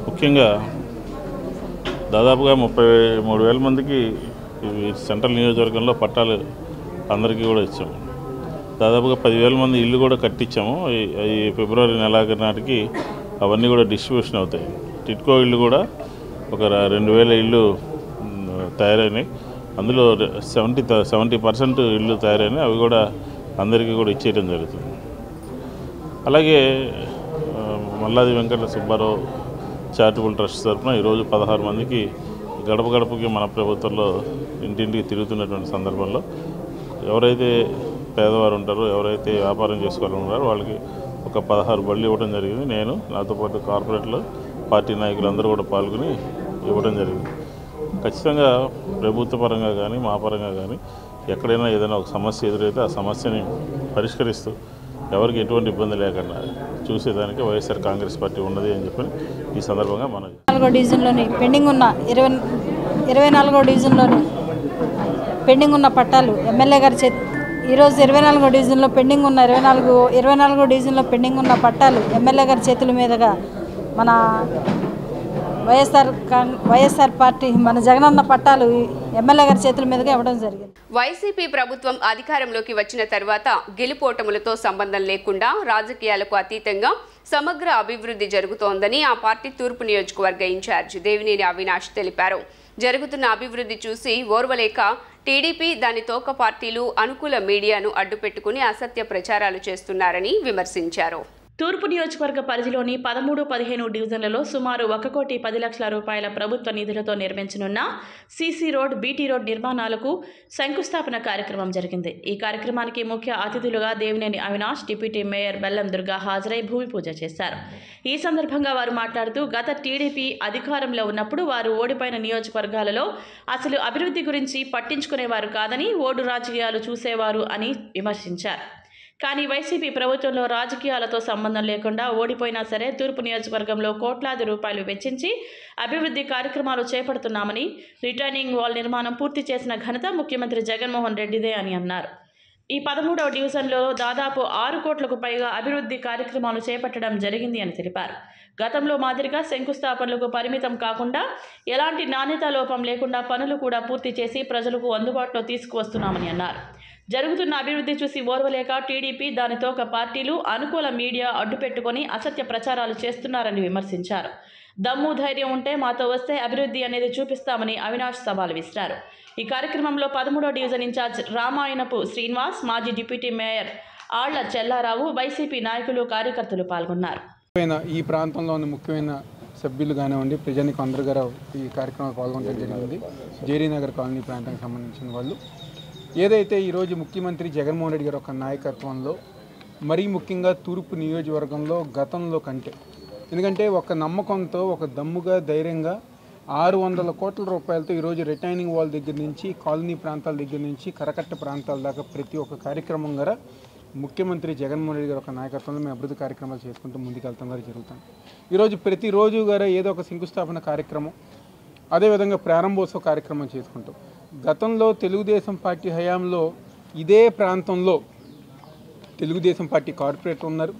ముఖ్యంగా దాదాపుగా 33,000 మందికి సెంట్రల్ నియోజకవర్గంలో పట్టాలు అందరికీ కూడా ఇచ్చాము. దాదాపుగా 10,000 మంది ఇల్లు కూడా కట్టించాము. ఈ ఫిబ్రవరి నెలాఖరు నాటికి అవన్నీ కూడా డిస్ట్రిబ్యూషన్ అవుతాయి. టిట్కో ఇళ్ళు కూడా ఒక 2,000 ఇళ్ళు తయారైనాయి. అందులో 70% ఇళ్ళు తయారైనాయి. అవి కూడా అందరికీ కూడా ఇచ్చేయడం జరుగుతుంది. అలాగే మల్లాది వెంకట సుబ్బారావు చారిటబుల్ ట్రస్ట్ తరఫున ఈరోజు 16 మందికి గడప గడపకి మన ప్రభుత్వంలో ఇంటింటికి తిరుగుతున్నటువంటి సందర్భంలో ఎవరైతే పేదవారు ఉంటారో, ఎవరైతే వ్యాపారం చేసుకోవాలనుకుంటారో వాళ్ళకి ఒక 16 బళ్ళు ఇవ్వడం జరిగింది. నేను, నాతో పాటు కార్పొరేట్లు, పార్టీ నాయకులు అందరూ కూడా పాల్గొని ఇవ్వడం జరిగింది. ఖచ్చితంగా ప్రభుత్వ పరంగా కానీ మా పరంగా కానీ ఎక్కడైనా ఏదైనా ఒక సమస్య ఎదురైతే ఆ సమస్యని పరిష్కరిస్తూ ఎవరికి ఎటువంటి ఇబ్బంది లేకుండా చూసేదానికి వైఎస్ఆర్ కాంగ్రెస్ పార్టీ ఉన్నది అని చెప్పి ఈ సందర్భంగా మనం
24వ డివిజన్లోని పెండింగ్ ఉన్న 24వ డివిజన్లోని పెండింగ్ ఉన్న పట్టాలు ఎమ్మెల్యే గారి ఈరోజు 24వ డివిజన్లో పెండింగ్ ఉన్న 24వ డివిజన్లో పెండింగ్ ఉన్న పట్టాలు ఎమ్మెల్యే గారి చేతుల మీదుగా మన వైఎస్ఆర్ పార్టీ మన జగనన్న పట్టాలు ఎమ్మెల్యే గారి చేతుల మీదుగా ఇవ్వడం జరిగింది.
వైసీపీ ప్రభుత్వం అధికారంలోకి వచ్చిన తర్వాత గెలుపోటములతో సంబంధం లేకుండా రాజకీయాలకు అతీతంగా సమగ్ర అభివృద్ధి జరుగుతోందని ఆ పార్టీ తూర్పు నియోజకవర్గ ఇన్ఛార్జ్ దేవినేని అవినాష్ తెలిపారు. జరుగుతున్న అభివృద్ధి చూసి ఓర్వలేక టీడీపీ, దాని తోక పార్టీలు అనుకూల మీడియాను అడ్డుపెట్టుకుని అసత్య ప్రచారాలు చేస్తున్నారని విమర్శించారు.
తూర్పు నియోజకవర్గ పరిధిలోని 13, 15 డివిజన్లలో సుమారు 1,10,00,00,000 రూపాయల ప్రభుత్వ నిధులతో నిర్మించనున్న సీసీ రోడ్, బీటీ రోడ్ నిర్మాణాలకు శంకుస్థాపన కార్యక్రమం జరిగింది. ఈ కార్యక్రమానికి ముఖ్య అతిథులుగా దేవినేని అవినాష్, డిప్యూటీ మేయర్ బెల్లం దుర్గా హాజరై భూమి పూజ చేశారు. ఈ సందర్భంగా వారు మాట్లాడుతూ గత టీడీపీ అధికారంలో ఉన్నప్పుడు వారు ఓడిపోయిన నియోజకవర్గాలలో అసలు అభివృద్ధి గురించి పట్టించుకునేవారు కాదని, ఓడు రాజకీయాలు చూసేవారు అని విమర్శించారు. కానీ వైసీపీ ప్రభుత్వంలో రాజకీయాలతో సంబంధం లేకుండా ఓడిపోయినా సరే తూర్పు నియోజకవర్గంలో కోట్లాది రూపాయలు వెచ్చించి అభివృద్ధి కార్యక్రమాలు చేపడుతున్నామని, రిటర్నింగ్ వాల్ నిర్మాణం పూర్తి చేసిన ఘనత ముఖ్యమంత్రి జగన్మోహన్ రెడ్డిదే అని అన్నారు. ఈ 13వ డివిజన్లో దాదాపు 6 కోట్లకు పైగా అభివృద్ధి కార్యక్రమాలు చేపట్టడం జరిగింది అని తెలిపారు. గతంలో మాదిరిగా శంకుస్థాపనలకు పరిమితం కాకుండా ఎలాంటి నాణ్యతా లోపం లేకుండా పనులు కూడా పూర్తి చేసి ప్రజలకు అందుబాటులో తీసుకువస్తున్నామని అన్నారు. జరుగుతున్న అభివృద్ధి చూసి ఓర్వలేక టీడీపీ, దానితో ఒక పార్టీలు, అనుకూల మీడియా అడ్డుపెట్టుకొని అసత్య ప్రచారాలు చేస్తున్నారని విమర్శించారు. దమ్ము ధైర్యం ఉంటే మాతో వస్తే అభివృద్ధి అనేది చూపిస్తామని అవినాష్ సవాల్ విసిరారు. ఈ కార్యక్రమంలో 13వ డివిజన్ ఇన్ఛార్జ్ రామాయణపు శ్రీనివాస్, మాజీ డిప్యూటీ మేయర్ ఆళ్ల చెల్లారావు, వైసీపీ నాయకులు, కార్యకర్తలు పాల్గొన్నారు.
ఈ ప్రాంతంలోని ముఖ్యమైన సభ్యులు కానివ్వండి, ప్రజానికి అందరూ గారు ఈ కార్యక్రమంలో పాల్గొనడం జరిగింది. జేడీనగర్ కాలనీ ప్రాంతానికి సంబంధించిన వాళ్ళు ఏదైతే ఈరోజు ముఖ్యమంత్రి జగన్మోహన్ రెడ్డి గారి ఒక నాయకత్వంలో మరీ ముఖ్యంగా తూర్పు నియోజకవర్గంలో గతంలో కంటే, ఎందుకంటే ఒక నమ్మకంతో, ఒక దమ్ముగా, ధైర్యంగా 600 కోట్ల రూపాయలతో ఈరోజు రిటైనింగ్ వాల్ దగ్గర నుంచి, కాలనీ ప్రాంతాల దగ్గర నుంచి, కరకట్ట ప్రాంతాల దాకా ప్రతి ఒక్క కార్యక్రమం గారా ముఖ్యమంత్రి జగన్మోహన్ రెడ్డి గారి ఒక నాయకత్వంలో మేము అభివృద్ధి కార్యక్రమాలు చేసుకుంటూ ముందుకెళ్తాం గారు జరుగుతాం. ఈరోజు ప్రతిరోజు గారా ఏదో ఒక శంకుస్థాపన కార్యక్రమం, అదేవిధంగా ప్రారంభోత్సవ కార్యక్రమం చేసుకుంటాం. గతంలో తెలుగుదేశం పార్టీ హయాంలో ఇదే ప్రాంతంలో తెలుగుదేశం పార్టీ కార్పొరేటర్ ఉన్నారు,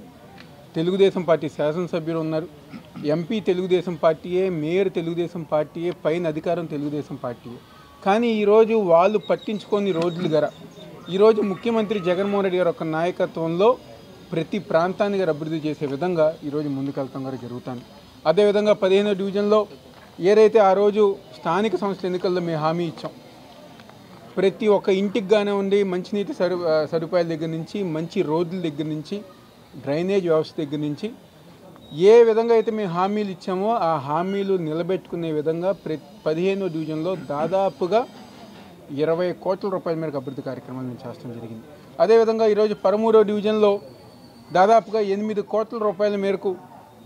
తెలుగుదేశం పార్టీ శాసనసభ్యులు ఉన్నారు, ఎంపీ తెలుగుదేశం పార్టీయే, మేయర్ తెలుగుదేశం పార్టీయే, పైన అధికారం తెలుగుదేశం పార్టీయే. కానీ ఈరోజు వాళ్ళు పట్టించుకొని రోడ్లు గర ఈరోజు ముఖ్యమంత్రి జగన్మోహన్ రెడ్డి గారి ఒక నాయకత్వంలో ప్రతి ప్రాంతాన్ని గారు అభివృద్ధి చేసే విధంగా ఈరోజు ముందుకెళ్తాం గారు జరుగుతాను. అదేవిధంగా 15వ డివిజన్లో ఏదైతే ఆ రోజు స్థానిక సంస్థల ఎన్నికల్లో మేము హామీ ఇచ్చాం, ప్రతి ఒక్క ఇంటికి కానివ్వండి, మంచినీటి సదుపాయాల దగ్గర నుంచి, మంచి రోడ్ల దగ్గర నుంచి, డ్రైనేజ్ వ్యవస్థ దగ్గర నుంచి ఏ విధంగా అయితే మేము హామీలు ఇచ్చామో ఆ హామీలు నిలబెట్టుకునే విధంగా 15వ డివిజన్లో దాదాపుగా 20 కోట్ల రూపాయల మేరకు అభివృద్ధి కార్యక్రమాలు మేము చేస్తాం జరిగింది. అదేవిధంగా ఈరోజు 13వ డివిజన్లో దాదాపుగా 8 కోట్ల రూపాయల మేరకు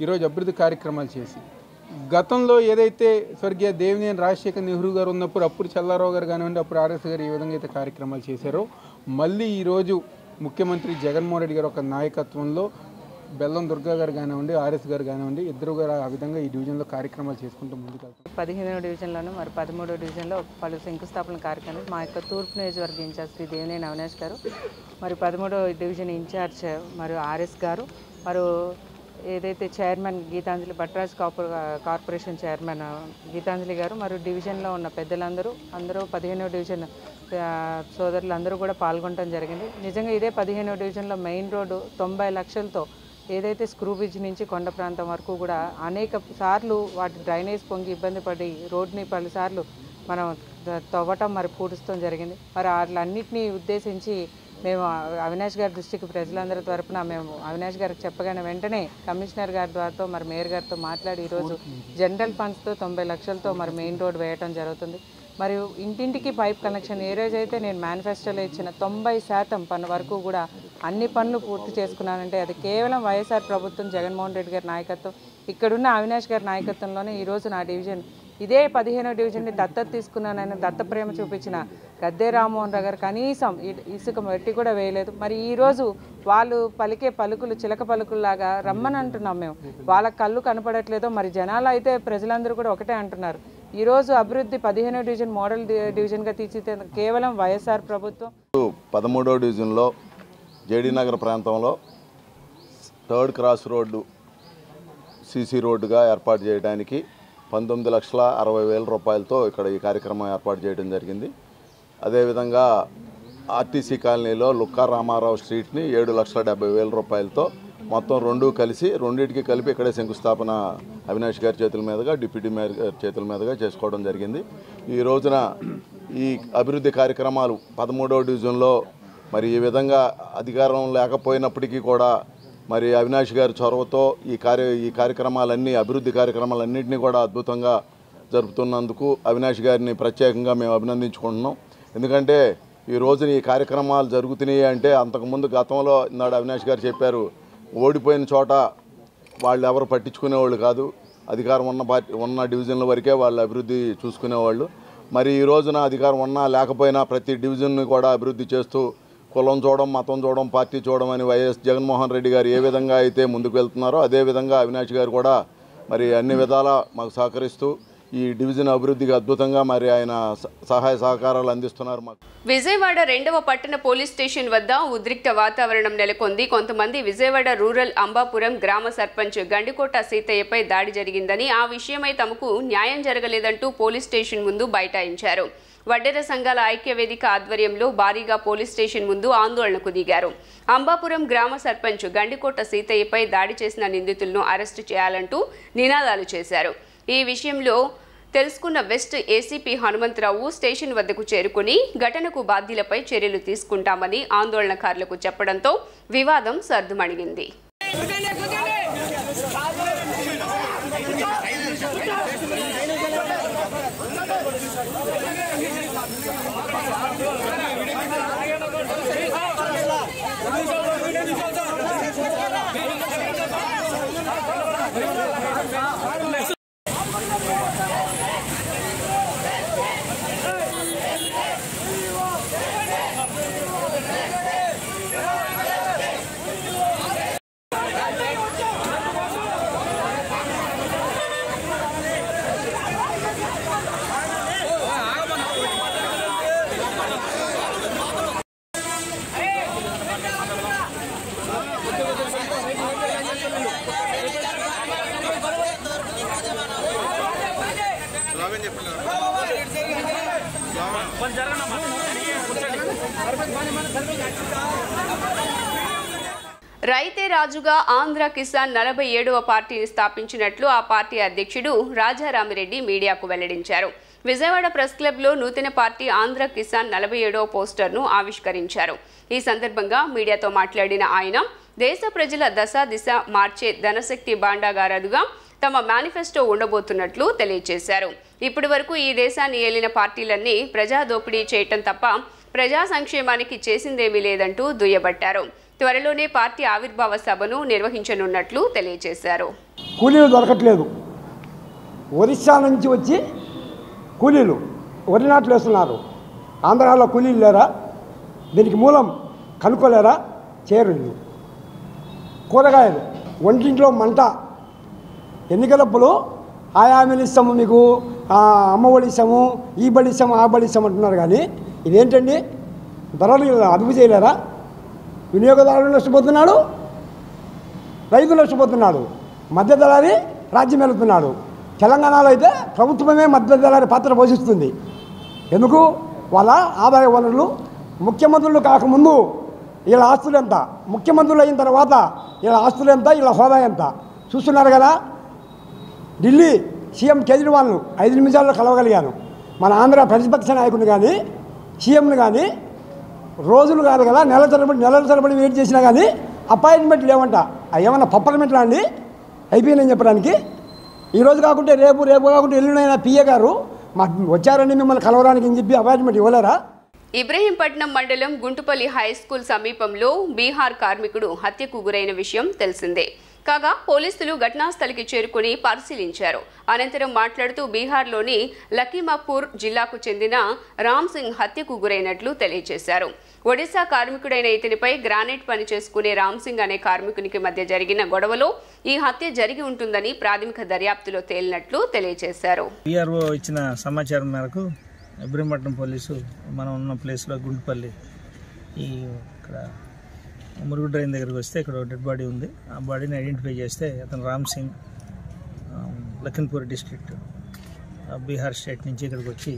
ఈరోజు అభివృద్ధి కార్యక్రమాలు చేసి, గతంలో ఏదైతే స్వర్గీయ దేవినేని రాజశేఖర్ నెహ్రూ గారు ఉన్నప్పుడు అప్పుడు చెల్లారావు గారు కానివ్వండి, అప్పుడు ఆర్ఎస్ గారు ఏ విధంగా అయితే కార్యక్రమాలు చేశారో మళ్ళీ ఈరోజు ముఖ్యమంత్రి జగన్మోహన్ రెడ్డి గారు ఒక నాయకత్వంలో బెల్లం దుర్గా గారు కానివ్వండి, ఆర్ఎస్ గారు కానివ్వండి, ఇద్దరు గారు ఆ విధంగా ఈ డివిజన్లో కార్యక్రమాలు చేసుకుంటూ ముందుకెళ్తారు.
15వ డివిజన్లోను మరి 13వ డివిజన్లో పలు శంకుస్థాపన కార్యక్రమాలు మా యొక్క తూర్పు నియోజకవర్గ ఇన్ఛార్జ్ శ్రీ దేవినేని అవినాష్ గారు, మరి 13వ డివిజన్ ఇన్ఛార్జ్ మరి ఆర్ఎస్ గారు, మరి ఏదైతే chairman Geetanjali Bhatraj corporation chairman Geetanjali garu, మరి డివిజన్లో ఉన్న పెద్దలందరూ 15వ డివిజన్ సోదరులు అందరూ కూడా పాల్గొనడం జరిగింది. నిజంగా ఇదే 15వ డివిజన్లో మెయిన్ రోడ్డు 90 లక్షలతో ఏదైతే స్క్రూ బ్రిడ్జ్ నుంచి కొండ ప్రాంతం వరకు కూడా అనేక సార్లు వాటి డ్రైనేజ్ పొంగి ఇబ్బంది పడి రోడ్ని పలుసార్లు మనం తవ్వటం మరి పూడుస్తాం జరిగింది. మరి వాటిలన్నింటినీ ఉద్దేశించి మేము అవినాష్ గారి దృష్టికి ప్రజలందరి తరపున మేము అవినాష్ గారికి చెప్పగానే వెంటనే కమిషనర్ గారి ద్వారా మరి మేయర్ గారితో మాట్లాడి ఈరోజు జనరల్ ఫండ్స్తో 90 లక్షలతో మరి మెయిన్ రోడ్ వేయటం జరుగుతుంది. మరియు ఇంటింటికి పైప్ కనెక్షన్ ఏ రోజైతే నేను మేనిఫెస్టోలో ఇచ్చిన 90% పన్ను వరకు కూడా అన్ని పనులు పూర్తి చేసుకున్నానంటే అది కేవలం వైఎస్ఆర్ ప్రభుత్వం, జగన్మోహన్ రెడ్డి గారి నాయకత్వం, ఇక్కడున్న అవినాష్ గారి నాయకత్వంలోనే ఈరోజు నా డివిజన్ ఇదే 15వ డివిజన్ని దత్తత తీసుకున్నానని దత్త ప్రేమ చూపించిన గద్దే రామ్మోహన్ రావు గారు కనీసం ఇసుక మట్టి కూడా వేయలేదు. మరి ఈరోజు వాళ్ళు పలికే పలుకులు చిలక పలుకుల్లాగా రమ్మని అంటున్నాం మేము, వాళ్ళ కళ్ళు కనపడట్లేదో మరి జనాలు అయితే ప్రజలందరూ కూడా ఒకటే అంటున్నారు. ఈరోజు అభివృద్ధి 15వ డివిజన్ మోడల్ డివిజన్గా తీర్చిదిద్దే కేవలం వైఎస్ఆర్ ప్రభుత్వం.
13వ డివిజన్లో జేడీ నగర్ ప్రాంతంలో 3rd క్రాస్ రోడ్డు సీసీ రోడ్డుగా ఏర్పాటు చేయడానికి 19,60,000 రూపాయలతో ఇక్కడ ఈ కార్యక్రమం ఏర్పాటు చేయడం జరిగింది. అదేవిధంగా ఆర్టీసీ కాలనీలో లుక్కా రామారావు స్ట్రీట్ని 7,70,000 రూపాయలతో మొత్తం రెండింటికి కలిపి ఇక్కడే శంకుస్థాపన అవినాష్ గారి చేతుల మీదుగా, డిప్యూటీ మేయర్ గారి చేతుల మీదుగా చేసుకోవడం జరిగింది. ఈ రోజున ఈ అభివృద్ధి కార్యక్రమాలు 13వ డివిజన్లో మరి ఈ విధంగా అధికారం లేకపోయినప్పటికీ కూడా మరి అవినాష్ గారి చొరవతో ఈ కార్యక్రమాలన్నీ అభివృద్ధి కార్యక్రమాలన్నింటినీ కూడా అద్భుతంగా జరుపుతున్నందుకు అవినాష్ గారిని ప్రత్యేకంగా మేము అభినందించుకుంటున్నాం. ఎందుకంటే ఈ రోజున ఈ కార్యక్రమాలు జరుగుతున్నాయి అంటే అంతకుముందు గతంలో నాడు అవినాష్ గారు చెప్పారు, ఓడిపోయిన చోట వాళ్ళు ఎవరు పట్టించుకునేవాళ్ళు కాదు, అధికారం ఉన్న డివిజన్ల వరకే వాళ్ళు అభివృద్ధి చూసుకునేవాళ్ళు. మరి ఈ రోజున అధికారం ఉన్నా లేకపోయినా ప్రతి డివిజన్ని కూడా అభివృద్ధి చేస్తూ కులం చూడడం, మతం చూడడం, పార్టీ చూడడం అని వైఎస్ జగన్మోహన్ రెడ్డి గారు ఏ విధంగా అయితే ముందుకు వెళ్తున్నారో అదేవిధంగా అవినాష్ గారు కూడా మరి అన్ని విధాలా మాకు సహకరిస్తూ ఈ డివిజన్ అభివృద్ధికి అద్భుతంగా మరి ఆయన సహాయ సహకారాలు అందిస్తున్నారు మాకు.
విజయవాడ 2వ పట్టణ పోలీస్ స్టేషన్ వద్ద ఉద్రిక్త వాతావరణం నెలకొంది. కొంతమంది విజయవాడ రూరల్ అంబాపురం గ్రామ సర్పంచ్ గండికోట సీతయ్యపై దాడి జరిగిందని, ఆ విషయమై తమకు న్యాయం జరగలేదంటూ పోలీస్ స్టేషన్ ముందు బైఠాయించారు. వడ్డెర సంఘాల ఐక్యవేదిక ఆధ్వర్యంలో భారీగా పోలీస్ స్టేషన్ ముందు ఆందోళనకు దిగారు. అంబాపురం గ్రామ సర్పంచ్ గండికోట సీతయ్యపై దాడి చేసిన నిందితులను అరెస్టు చేయాలంటూ నినాదాలు చేశారు. ఈ విషయంలో తెలుసుకున్న వెస్ట్ ఏసీపీ హనుమంతరావు స్టేషన్ వద్దకు చేరుకుని ఘటనకు బాధ్యులపై చర్యలు తీసుకుంటామని ఆందోళనకారులకు చెప్పడంతో వివాదం సర్దుమణిగింది. రైతే రాజుగా ఆంధ్ర కిసాన్ 47వ పార్టీని స్థాపించినట్లు ఆ పార్టీ అధ్యక్షుడు రాజారామిరెడ్డి మీడియాకు వెల్లడించారు. విజయవాడ ప్రెస్ క్లబ్లో నూతన పార్టీ ఆంధ్ర కిసాన్ 47వ పోస్టర్ను ఆవిష్కరించారు. ఈ సందర్భంగా మీడియాతో మాట్లాడిన ఆయన దేశ ప్రజల దశ దిశ మార్చే ధనశక్తి భాండాగారాలుగా తమ మేనిఫెస్టో ఉండబోతున్నట్లు తెలియజేశారు. ఇప్పటి వరకు ఈ దేశాన్ని ఏలిన పార్టీలన్నీ ప్రజా దోపిడీ చేయటం తప్ప ప్రజా సంక్షేమానికి చేసిందేమీ లేదంటూ దుయ్యబట్టారు. త్వరలోనే పార్టీ ఆవిర్భావ సభను నిర్వహించనున్నట్లు తెలియజేశారు.
కూలీలు దొరకట్లేదు. ఒరిస్సా నుంచి వచ్చి కూలీలు వరి నాట్లు వేస్తున్నారు. ఆంధ్రాలో కూలీలు లేరా? దీనికి మూలం కనుక్కోలేరా? చేరుళ్ళు కూరగాయలు వంటింట్లో మంట. ఎన్నికలప్పుడు ఆయామీలు ఇస్తాము, మీకు అమ్మఒడి ఇస్తాము, ఈ బడి ఇస్తాము, ఆ బడి ఇస్తాము అంటున్నారు. కానీ ఇదేంటండి? ధరలు అదుపు చేయలేరా? వినియోగదారులు నష్టపోతున్నాడు, రైతులు నష్టపోతున్నాడు, మధ్యదళారి రాజ్యం వెళుతున్నాడు. తెలంగాణలో అయితే ప్రభుత్వమే మధ్యదళారి పాత్ర పోషిస్తుంది. ఎందుకు? వాళ్ళ ఆదాయ వనరులు ముఖ్యమంత్రులు కాకముందు వీళ్ళ ఆస్తులు ఎంత, ముఖ్యమంత్రులు అయిన తర్వాత వీళ్ళ ఆస్తులు ఎంత, వీళ్ళ హోదా ఎంత చూస్తున్నారు కదా. ఢిల్లీ సీఎం కేజ్రీవాల్ను 5 నిమిషాల్లో కలవగలిగాను. మన ఆంధ్ర ప్రతిపక్ష నాయకుని కానీ సీఎంను కానీ రోజులు కాదు కదా, నెలల తరబడి వెయిట్ చేసినా కానీ అపాయింట్మెంట్ లేవంట. అవి ఏమన్నా పప్పర్మెంట్లా అండి అయిపోయిందని చెప్పడానికి? ఈరోజు కాకుంటే రేపు కాకుంటే ఎల్లుండైనా పిఏ గారు మాకు వచ్చారండి మిమ్మల్ని కలవడానికి అని చెప్పి అపాయింట్మెంట్ ఇవ్వలేరా?
ఇబ్రహీంపట్నం మండలం గుంటుపల్లి హై స్కూల్ సమీపంలో బీహార్ కార్మికుడు హత్యకు గురైన విషయం తెలిసిందే. కాగా పోలీసులు ఘటనాస్థలికి చేరుకుని పరిశీలించారు. అనంతరం మాట్లాడుతూ బీహార్లోని లఖీమపూర్ జిల్లాకు చెందిన రామ్ సింగ్ హత్యకు గురైనట్లు తెలియజేశారు. ఒడిశా కార్మికుడైన ఇతనిపై గ్రానైట్ పని చేసుకునే రామ్ సింగ్ అనే కార్మికునికి మధ్య జరిగిన గొడవలో ఈ హత్య జరిగి ఉంటుందని ప్రాథమిక దర్యాప్తులో తేలినట్లు తెలియజేశారు.
బీఆర్ఓ ఇచ్చిన సమాచారం మేరకు ఇబ్రహీంపట్నం పోలీసు మనం ఉన్న ప్లేస్లో గుంటుపల్లి ఇక్కడ మురుగు డ్రైన్ దగ్గరికి వస్తే ఇక్కడ డెడ్ బాడీ ఉంది. ఆ బాడీని ఐడెంటిఫై చేస్తే అతను రామ్ సింగ్ లఖింపూర్ డిస్ట్రిక్ట్ బీహార్ స్టేట్ నుంచి ఇక్కడికి వచ్చి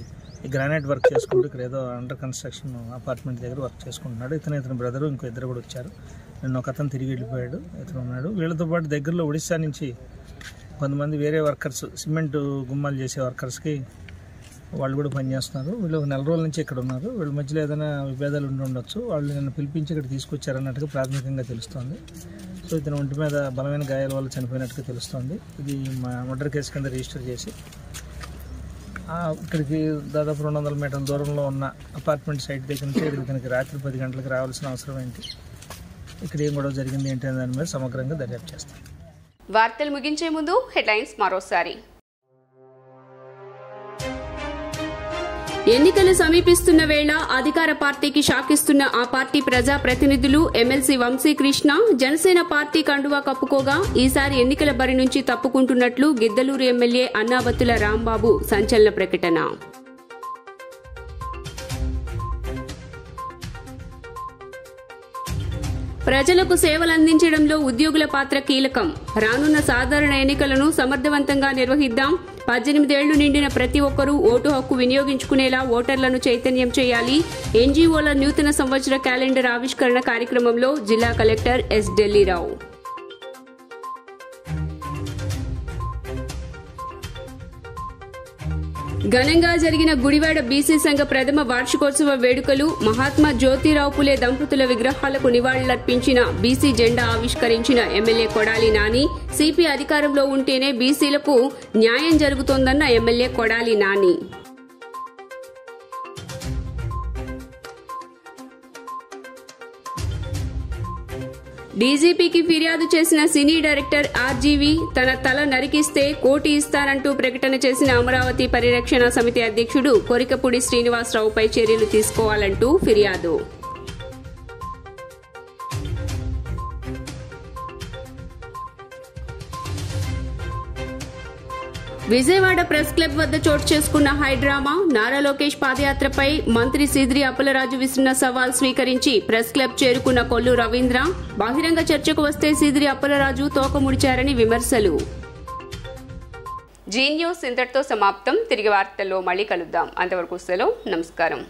ఈ గ్రానైట్ వర్క్ చేసుకుంటూ ఇక్కడ ఏదో అండర్ కన్స్ట్రక్షన్ అపార్ట్మెంట్ దగ్గర వర్క్ చేసుకుంటున్నాడు. ఇతని బ్రదరు ఇంకో ఇద్దరు కూడా వచ్చారు. నిన్న ఒక అతను తిరిగి వెళ్ళిపోయాడు, ఇతను ఉన్నాడు. వీళ్ళతో పాటు దగ్గరలో ఒడిశా నుంచి కొంతమంది వేరే వర్కర్స్, సిమెంట్ గుమ్మాలు చేసే వర్కర్స్కి వాళ్ళు కూడా పనిచేస్తున్నారు. వీళ్ళు 4 రోజుల నుంచి ఇక్కడ ఉన్నారు. వీళ్ళ మధ్యలో ఏదైనా విభేదాలు ఉండొచ్చు. వాళ్ళు నిన్ను పిలిపించి ఇక్కడ తీసుకొచ్చారన్నట్టుగా ప్రాథమికంగా తెలుస్తోంది. సో దాంతో ఇతను ఒంటి మీద బలమైన గాయాల వల్ల చనిపోయినట్టుగా తెలుస్తోంది. ఇది మర్డర్ కేసు కింద రిజిస్టర్ చేసి ఇక్కడికి దాదాపు 200 మీటర్ల దూరంలో ఉన్న అపార్ట్మెంట్ సైట్ దగ్గర నుంచి ఇతనికి రాత్రి 10 గంటలకు రావాల్సిన అవసరం ఏంటి, ఇక్కడ ఏం గొడవ జరిగింది ఏంటి అనే దాని మీద సమగ్రంగా దర్యాప్తు చేస్తాం.
వార్తలు ముగించే ముందు హెడ్లైన్స్ మరోసారి. ఎన్నికలు సమీపిస్తున్న వేళ అధికార పార్టీకి షాకిస్తున్న ఆ పార్టీ ప్రజా ప్రతినిధులు ఎమ్మెల్సీ వంశీకృష్ణ జనసేన పార్టీ కండువా కప్పుకోగా ఈసారి ఎన్నికల బరి నుంచి తప్పుకుంటున్నట్లు గిద్దలూరు ఎమ్మెల్యే అన్నాబత్తుల రాంబాబు సంచలన ప్రకటన. ప్రజలకు సేవలందించడంలో ఉద్యోగుల పాత్ర కీలకం. రానున్న సాధారణ ఎన్నికలను సమర్థవంతంగా నిర్వహిద్దాం. 18 ఏళ్లు నిండిన ప్రతి ఒక్కరూ ఓటు హక్కు వినియోగించుకునేలా ఓటర్లను చైతన్యం చేయాలి. ఎన్జీఓల నూతన సంవత్సర క్యాలెండర్ ఆవిష్కరణ కార్యక్రమంలో జిల్లా కలెక్టర్ ఎస్ ఢిల్లీరావు. ఘనంగా జరిగిన గుడివాడ బీసీ సంఘ ప్రథమ వార్షికోత్సవ వేడుకలు. మహాత్మా జ్యోతిరావు పులే దంపతుల విగ్రహాలకు నివాళులర్పించిన బీసీ జెండా ఆవిష్కరించిన ఎమ్మెల్యే కొడాలి నాని. సిపి అధికారంలో ఉంటేనే బీసీలకు న్యాయం జరుగుతోందన్న ఎమ్మెల్యే కొడాలి నాని. డీజీపీకి ఫిర్యాదు చేసిన సినీ డైరెక్టర్ ఆర్జీవి తన తల నరికిస్తే కోటి ఇస్తానంటూ ప్రకటన చేసిన అమరావతి పరిరక్షణ సమితి అధ్యక్షుడు కొరికపూడి శ్రీనివాసరావుపై చర్యలు తీసుకోవాలంటూ ఫిర్యాదు. విజయవాడ ప్రెస్ క్లబ్ వద్ద చోటు చేసుకున్న హైడ్రామా. నారా లోకేష్ పాదయాత్రపై మంత్రి సిదిరి అప్పలరాజు విసిరిన సవాల్ స్వీకరించి ప్రెస్ క్లబ్ చేరుకున్న కొల్లు రవీంద్ర. బహిరంగ చర్చకు వస్తే సిదిరి అప్పలరాజు తోక ముడిచారని విమర్శలు. జీ న్యూస్ ఇంతటితో సమాప్తం. తిరిగి వార్తల్లో మళ్ళీ కలుద్దాం. అంతవరకు సెలవు. నమస్కారం.